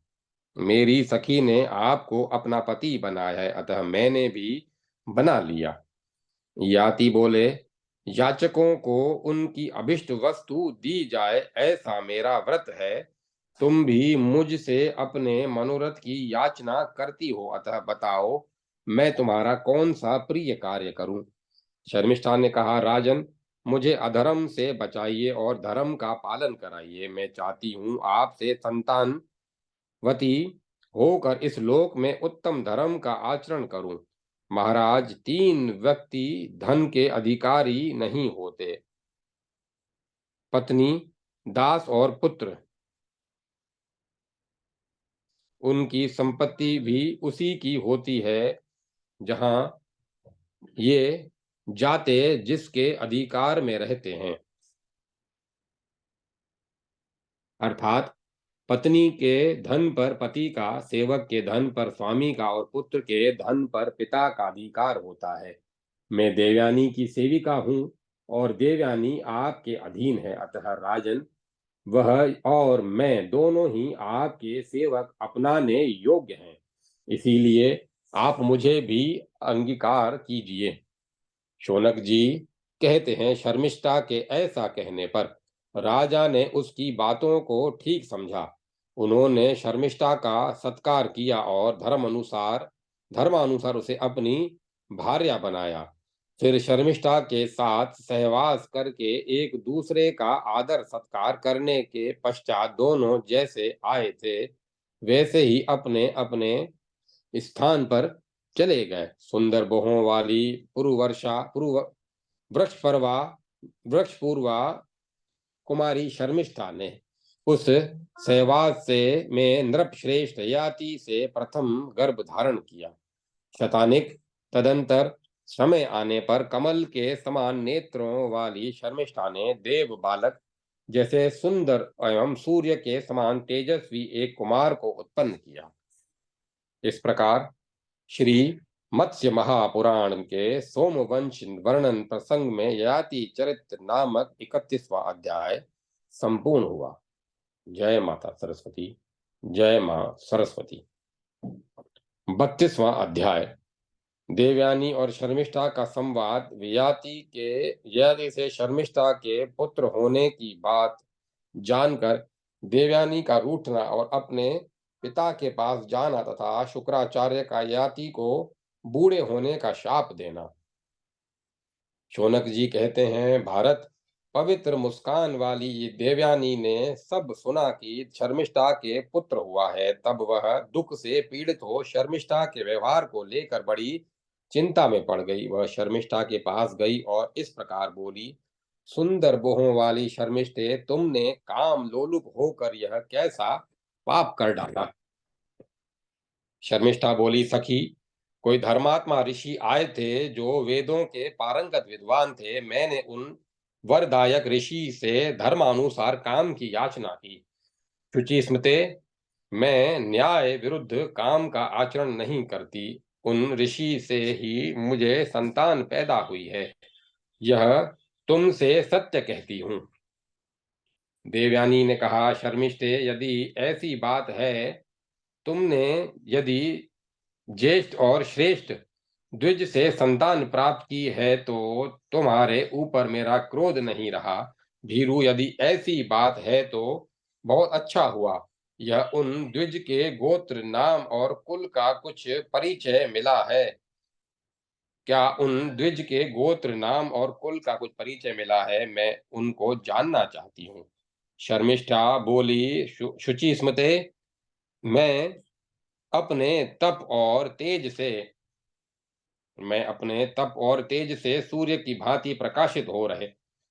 मेरी सखी ने आपको अपना पति बनाया है, अतः मैंने भी बना लिया। याति बोले, याचकों को उनकी अभिष्ट वस्तु दी जाए, ऐसा मेरा व्रत है। तुम भी मुझसे अपने मनोरथ की याचना करती हो, अतः बताओ, मैं तुम्हारा कौन सा प्रिय कार्य करूं। शर्मिष्ठा ने कहा, राजन, मुझे अधर्म से बचाइए और धर्म का पालन कराइए। मैं चाहती हूँ आपसे संतानवती होकर इस लोक में उत्तम धर्म का आचरण करूं। महाराज, 3 व्यक्ति धन के अधिकारी नहीं होते, पत्नी, दास और पुत्र। उनकी संपत्ति भी उसी की होती है जहां ये जाते जिसके अधिकार में रहते हैं। अर्थात पत्नी के धन पर पति का, सेवक के धन पर स्वामी का और पुत्र के धन पर पिता का अधिकार होता है। मैं देवयानी की सेविका हूँ और देवयानी आपके अधीन है, अतः राजन, वह और मैं दोनों ही आपके सेवक अपनाने योग्य हैं। इसीलिए आप मुझे भी अंगीकार कीजिए। शौनक जी कहते हैं, शर्मिष्ठा के ऐसा कहने पर राजा ने उसकी बातों को ठीक समझा। उन्होंने शर्मिष्ठा का सत्कार किया और धर्मानुसार उसे अपनी भार्या बनाया। फिर शर्मिष्ठा के साथ सहवास करके एक दूसरे का आदर सत्कार करने के पश्चात दोनों जैसे आए थे वैसे ही अपने अपने स्थान पर चले गए। सुंदर बहों वाली पूर्व वृक्षपर्वा वृक्षपूर्वा कुमारी शर्मिष्ठा ने उस सहवास से में नृपश्रेष्ठ याति से प्रथम गर्भ धारण किया। शतानिक तदंतर समय आने पर कमल के समान नेत्रों वाली शर्मिष्ठा ने देव बालक जैसे सुंदर एवं सूर्य के समान तेजस्वी एक कुमार को उत्पन्न किया। इस प्रकार श्री मत्स्य महापुराण के सोमवंश वर्णन प्रसंग में ययाति चरित्र नामक 31वां अध्याय संपूर्ण हुआ। जय माता सरस्वती। जय मां सरस्वती। 32वां अध्याय। देवयानी और शर्मिष्ठा का संवाद ययाति से शर्मिष्ठा के पुत्र होने की बात जानकर देवयानी का रूठना और अपने पिता के पास जाना तथा शुक्राचार्य का ययाति को बूढ़े होने का शाप देना। शौनक जी कहते हैं, भारत, पवित्र मुस्कान वाली ये देवयानी ने सब सुना कि शर्मिष्ठा के पुत्र हुआ है। तब वह दुख से पीड़ित हो शर्मिष्ठा के व्यवहार को लेकर बड़ी चिंता में पड़ गई। वह शर्मिष्ठा के पास गई और इस प्रकार बोली, सुंदर बोहों वाली शर्मिष्ठे, तुमने काम लोलुप होकर यह कैसा पाप कर डाला। शर्मिष्ठा बोली, सखी, कोई धर्मात्मा ऋषि आए थे जो वेदों के पारंगत विद्वान थे। मैंने उन वरदायक ऋषि से धर्मानुसार काम की याचना की। शुचि स्मृते, मैं न्याय विरुद्ध काम का आचरण नहीं करती। उन ऋषि से ही मुझे संतान पैदा हुई है, यह तुमसे सत्य कहती हूँ। देवयानी ने कहा, शर्मिष्ठे, यदि ऐसी बात है, तुमने यदि ज्येष्ठ और श्रेष्ठ द्विज से संतान प्राप्त की है तो तुम्हारे ऊपर मेरा क्रोध नहीं रहा। भीरु, यदि ऐसी बात है तो बहुत अच्छा हुआ। यह उन द्विज के गोत्र, नाम और कुल का कुछ परिचय मिला है। क्या उन द्विज के गोत्र, नाम और कुल का कुछ परिचय मिला है? मैं उनको जानना चाहती हूँ। शर्मिष्ठा बोली, शुचि स्मृते, मैं अपने तप और तेज से मैं अपने तप और तेज से सूर्य की भांति प्रकाशित हो रहे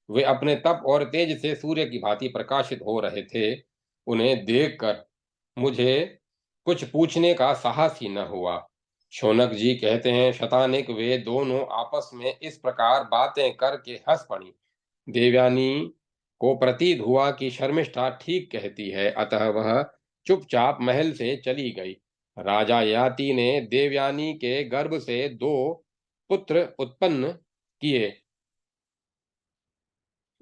वे अपने तप और तेज से सूर्य की भांति प्रकाशित हो रहे थे। उन्हें देखकर मुझे कुछ पूछने का साहस ही न हुआ। शौनक जी कहते हैं, शतानिक, वे दोनों आपस में इस प्रकार बातें करके हंस पड़ी। देवयानी को प्रतीत हुआ कि शर्मिष्ठा ठीक कहती है, अतः वह चुपचाप महल से चली गई। राजा ययाति ने देवयानी के गर्भ से दो पुत्र उत्पन्न किए,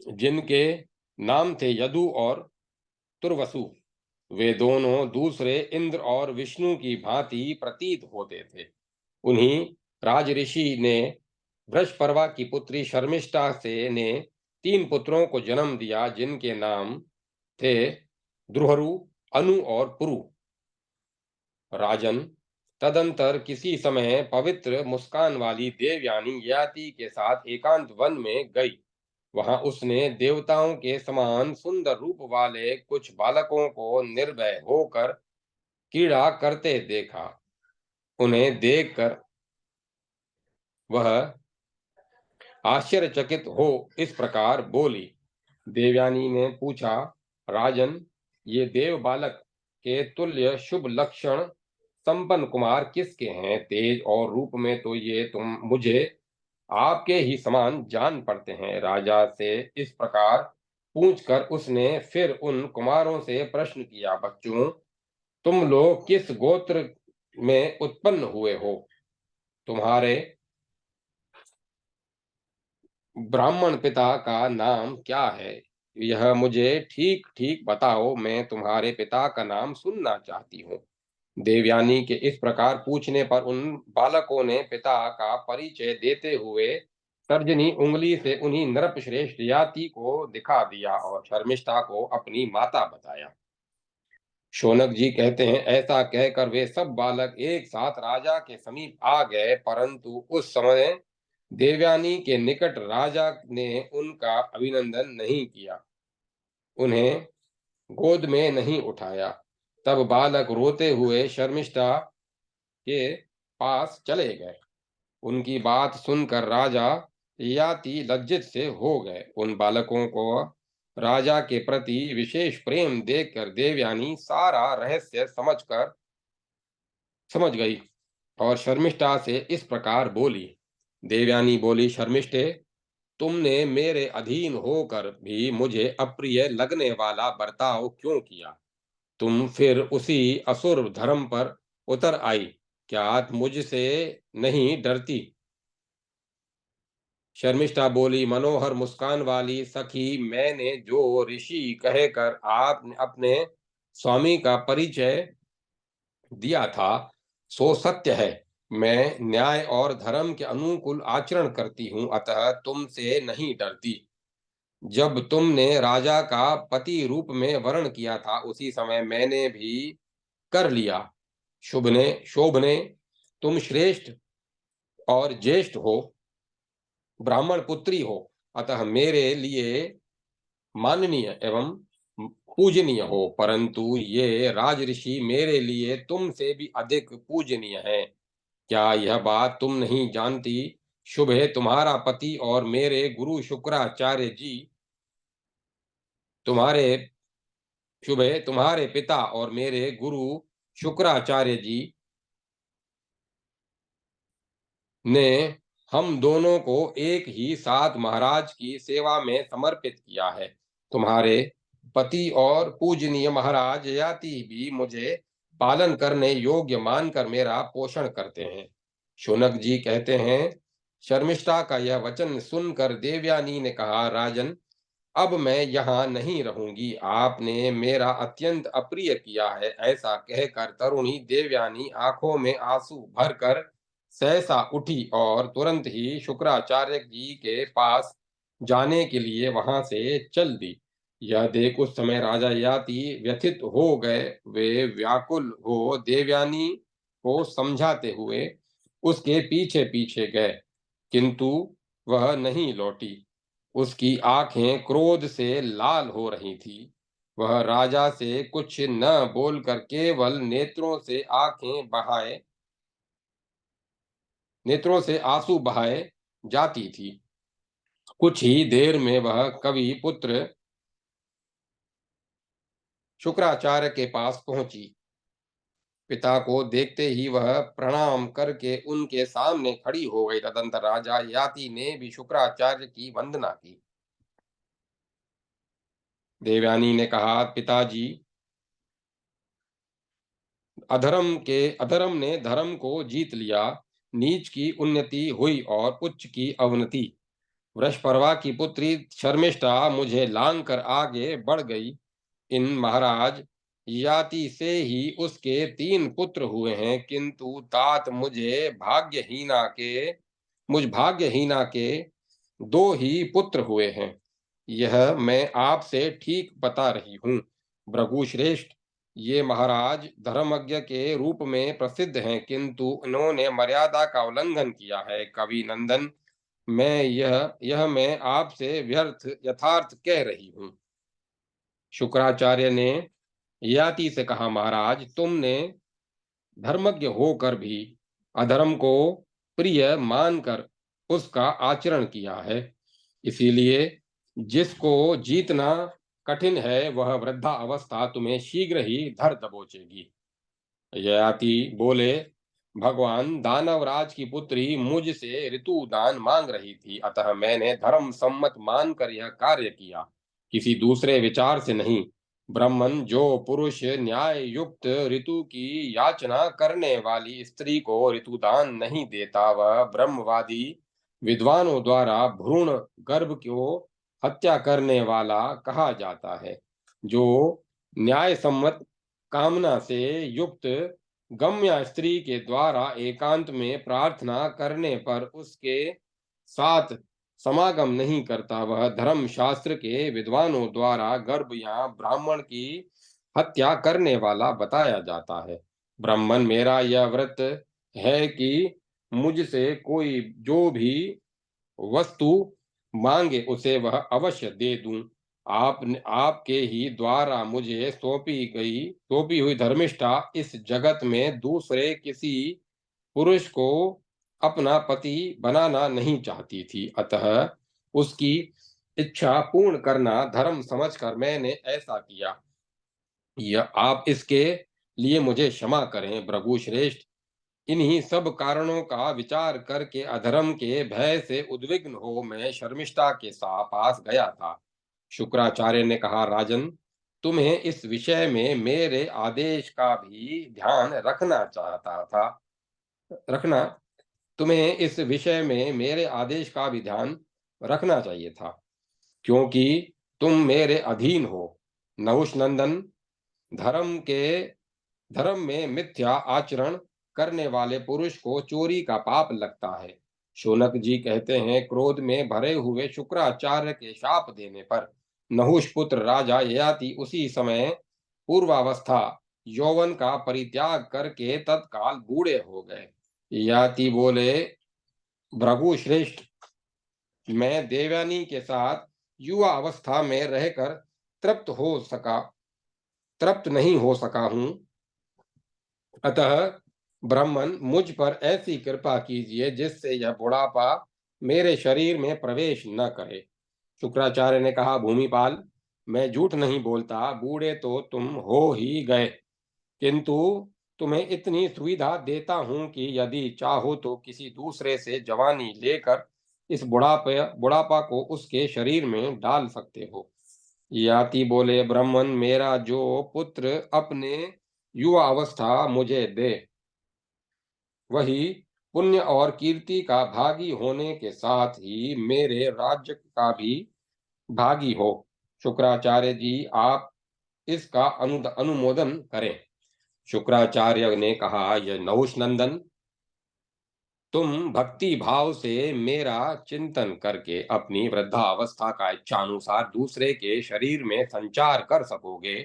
जिनके नाम थे यदु और तुर्वसु। वे दोनों दूसरे इंद्र और विष्णु की भांति प्रतीत होते थे। उन्हीं राजऋषि ने वृषपर्वा की पुत्री शर्मिष्ठा से ने 3 पुत्रों को जन्म दिया, जिनके नाम थे द्रुहरु, अनु और पुरु। राजन, तदंतर किसी समय पवित्र मुस्कान वाली देवयानी ययाति के साथ एकांत वन में गई। वहां उसने देवताओं के समान सुंदर रूप वाले कुछ बालकों को निर्भय होकर क्रीड़ा करते देखा। उन्हें देखकर वह आश्चर्यचकित हो इस प्रकार बोली। देवयानी ने पूछा, राजन, ये देव बालक के तुल्य शुभ लक्षण संपन्न कुमार किसके हैं? तेज और रूप में तो ये तुम मुझे आपके ही समान जान पड़ते हैं। राजा से इस प्रकार पूछकर उसने फिर उन कुमारों से प्रश्न किया, बच्चों, तुम लोग किस गोत्र में उत्पन्न हुए हो? तुम्हारे ब्राह्मण पिता का नाम क्या है? यह मुझे ठीक ठीक बताओ, मैं तुम्हारे पिता का नाम सुनना चाहती हूँ। देवयानी के इस प्रकार पूछने पर उन बालकों ने पिता का परिचय देते हुए तर्जनी उंगली से उन्हीं नृपश्रेष्ठ ययाति को दिखा दिया और शर्मिष्ठा को अपनी माता बताया। शौनक जी कहते हैं, ऐसा कहकर वे सब बालक एक साथ राजा के समीप आ गए, परंतु उस समय देवयानी के निकट राजा ने उनका अभिनंदन नहीं किया, उन्हें गोद में नहीं उठाया। तब बालक रोते हुए शर्मिष्ठा के पास चले गए। उनकी बात सुनकर राजा ययाति लज्जित से हो गए। उन बालकों को राजा के प्रति विशेष प्रेम देखकर देवयानी सारा रहस्य समझ गई और शर्मिष्ठा से इस प्रकार बोली। देवयानी बोली, शर्मिष्ठे, तुमने मेरे अधीन होकर भी मुझे अप्रिय लगने वाला बर्ताव क्यों किया? तुम फिर उसी असुर धर्म पर उतर आई। क्या तुम मुझसे नहीं डरती? शर्मिष्ठा बोली, मनोहर मुस्कान वाली सखी, मैंने जो ऋषि कहकर आपने अपने स्वामी का परिचय दिया था, सो सत्य है। मैं न्याय और धर्म के अनुकूल आचरण करती हूँ, अतः तुमसे नहीं डरती। जब तुमने राजा का पति रूप में वर्ण किया था, उसी समय मैंने भी कर लिया। शोभने, तुम श्रेष्ठ और ज्येष्ठ हो, ब्राह्मण पुत्री हो, अतः मेरे लिए माननीय एवं पूजनीय हो, परंतु ये राजऋषि मेरे लिए तुमसे भी अधिक पूजनीय हैं। क्या यह बात तुम नहीं जानती? शुभ है तुम्हारा पति और मेरे गुरु शुक्राचार्य जी तुम्हारे शुभ है तुम्हारे पिता और मेरे गुरु शुक्राचार्य जी ने हम दोनों को एक ही साथ महाराज की सेवा में समर्पित किया है। तुम्हारे पति और पूजनीय महाराज ययाति भी मुझे पालन करने योग्य मानकर मेरा पोषण करते हैं। शौनक जी कहते हैं, शर्मिष्ठा का यह वचन सुनकर देवयानी ने कहा, राजन, अब मैं यहाँ नहीं रहूंगी। आपने मेरा अत्यंत अप्रिय किया है। ऐसा कहकर तरुणी देवयानी आंखों में आंसू भरकर सहसा उठी और तुरंत ही शुक्राचार्य जी के पास जाने के लिए वहां से चल दी। यह देख उस समय राजा याति व्यथित हो गए। वे व्याकुल हो देवयानी को समझाते हुए उसके पीछे पीछे गए, किंतु वह नहीं लौटी। उसकी आंखें क्रोध से लाल हो रही थी। वह राजा से कुछ न बोलकर केवल नेत्रों से आंसू बहाए जाती थी। कुछ ही देर में वह कवि पुत्र शुक्राचार्य के पास पहुंची। पिता को देखते ही वह प्रणाम करके उनके सामने खड़ी हो गई। तदंतर राजा याति ने भी शुक्राचार्य की वंदना की। देवयानी ने कहा, पिताजी, अधर्म ने धर्म को जीत लिया। नीच की उन्नति हुई और उच्च की अवनति। वृषपर्वा की पुत्री शर्मिष्ठा मुझे लांग कर आगे बढ़ गई। इन महाराज याति से ही उसके 3 पुत्र हुए हैं, किंतु तात मुझ भाग्यहीना के 2 ही पुत्र हुए हैं। यह मैं आपसे ठीक बता रही हूँ। भृगुश्रेष्ठ, ये महाराज धर्मज्ञ के रूप में प्रसिद्ध हैं, किंतु इन्होंने मर्यादा का उल्लंघन किया है। कवि नंदन, यह मैं आपसे व्यर्थ यथार्थ कह रही हूँ। शुक्राचार्य ने ययाति से कहा, महाराज, तुमने धर्मज्ञ होकर भी अधर्म को प्रिय मानकर उसका आचरण किया है। इसीलिए जिसको जीतना कठिन है, वह वृद्धा अवस्था तुम्हें शीघ्र ही धर दबोचेगी। ययाति बोले, भगवान, दानवराज की पुत्री मुझसे ऋतु दान मांग रही थी, अतः मैंने धर्म सम्मत मानकर यह कार्य किया, किसी दूसरे विचार से नहीं। ब्राह्मण जो पुरुष न्याय युक्त ऋतु की याचना करने वाली स्त्री को ऋतुदान नहीं देता, वह ब्रह्मवादी विद्वानों द्वारा भ्रूण गर्भ को हत्या करने वाला कहा जाता है। जो न्याय सम्मत कामना से युक्त गम्या स्त्री के द्वारा एकांत में प्रार्थना करने पर उसके साथ समागम नहीं करता, वह धर्म शास्त्र के विद्वानों द्वारा गर्भ या ब्राह्मण की हत्या करने वाला बताया जाता है। ब्राह्मण, मेरा यह व्रत है कि मुझसे कोई जो भी वस्तु मांगे उसे वह अवश्य दे दूं। आपके ही द्वारा मुझे सौंपी हुई धर्मिष्ठा इस जगत में दूसरे किसी पुरुष को अपना पति बनाना नहीं चाहती थी, अतः उसकी इच्छा पूर्ण करना धर्म समझकर मैंने ऐसा किया। यह आप इसके लिए मुझे क्षमा करें। भृगु श्रेष्ठ, इन्हीं सब कारणों का विचार करके अधर्म के भय से उद्विग्न हो मैं शर्मिष्ठा के पास गया था। शुक्राचार्य ने कहा, राजन, तुम्हें इस विषय में मेरे आदेश का भी ध्यान रखना तुम्हें इस विषय में मेरे आदेश का भी ध्यान रखना चाहिए था, क्योंकि तुम मेरे अधीन हो। नहुष नंदन, धर्म के धर्म में मिथ्या आचरण करने वाले पुरुष को चोरी का पाप लगता है। शौनक जी कहते हैं, क्रोध में भरे हुए शुक्राचार्य के शाप देने पर नहुष पुत्र राजा ययाति उसी समय पूर्वावस्था यौवन का परित्याग करके तत्काल बूढ़े हो गए। ययाति बोले, भृगु श्रेष्ठ, मैं देवयानी के साथ युवा अवस्था में रहकर तृप्त नहीं हो सका हूं, अतः ब्राह्मण मुझ पर ऐसी कृपा कीजिए जिससे यह बुढ़ापा मेरे शरीर में प्रवेश न करे। शुक्राचार्य ने कहा, भूमिपाल, मैं झूठ नहीं बोलता, बूढ़े तो तुम हो ही गए, किंतु तुम्हें इतनी सुविधा देता हूं कि यदि चाहो तो किसी दूसरे से जवानी लेकर इस बुढ़ापा को उसके शरीर में डाल सकते हो। याति बोले, ब्राह्मण, मेरा जो पुत्र अपने युवा अवस्था मुझे दे, वही पुण्य और कीर्ति का भागी होने के साथ ही मेरे राज्य का भी भागी हो। शुक्राचार्य जी, आप इसका अनुमोदन करें। शुक्राचार्य ने कहा, यह नहुष नंदन, तुम भक्ति भाव से मेरा चिंतन करके अपनी वृद्धावस्था का इच्छानुसार दूसरे के शरीर में संचार कर सकोगे।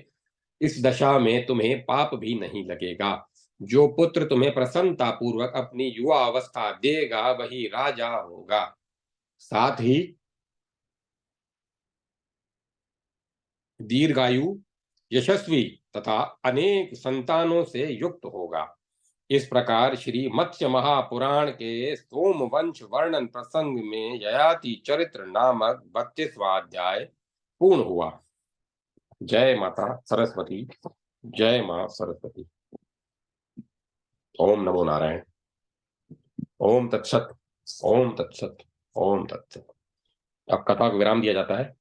इस दशा में तुम्हें पाप भी नहीं लगेगा। जो पुत्र तुम्हें प्रसन्नता पूर्वक अपनी युवा अवस्था देगा वही राजा होगा, साथ ही दीर्घायु, यशस्वी तथा अनेक संतानों से युक्त होगा। इस प्रकार श्री मत्स्य महापुराण के सोमवंश वर्णन प्रसंग में ययाति चरित्र नामक 32वां अध्याय पूर्ण हुआ। जय माता सरस्वती। जय मां सरस्वती। ओम नमो नारायण। ओम तत्सत। ओम तत्सत। ओम तत्सत। अब कथा को विराम दिया जाता है।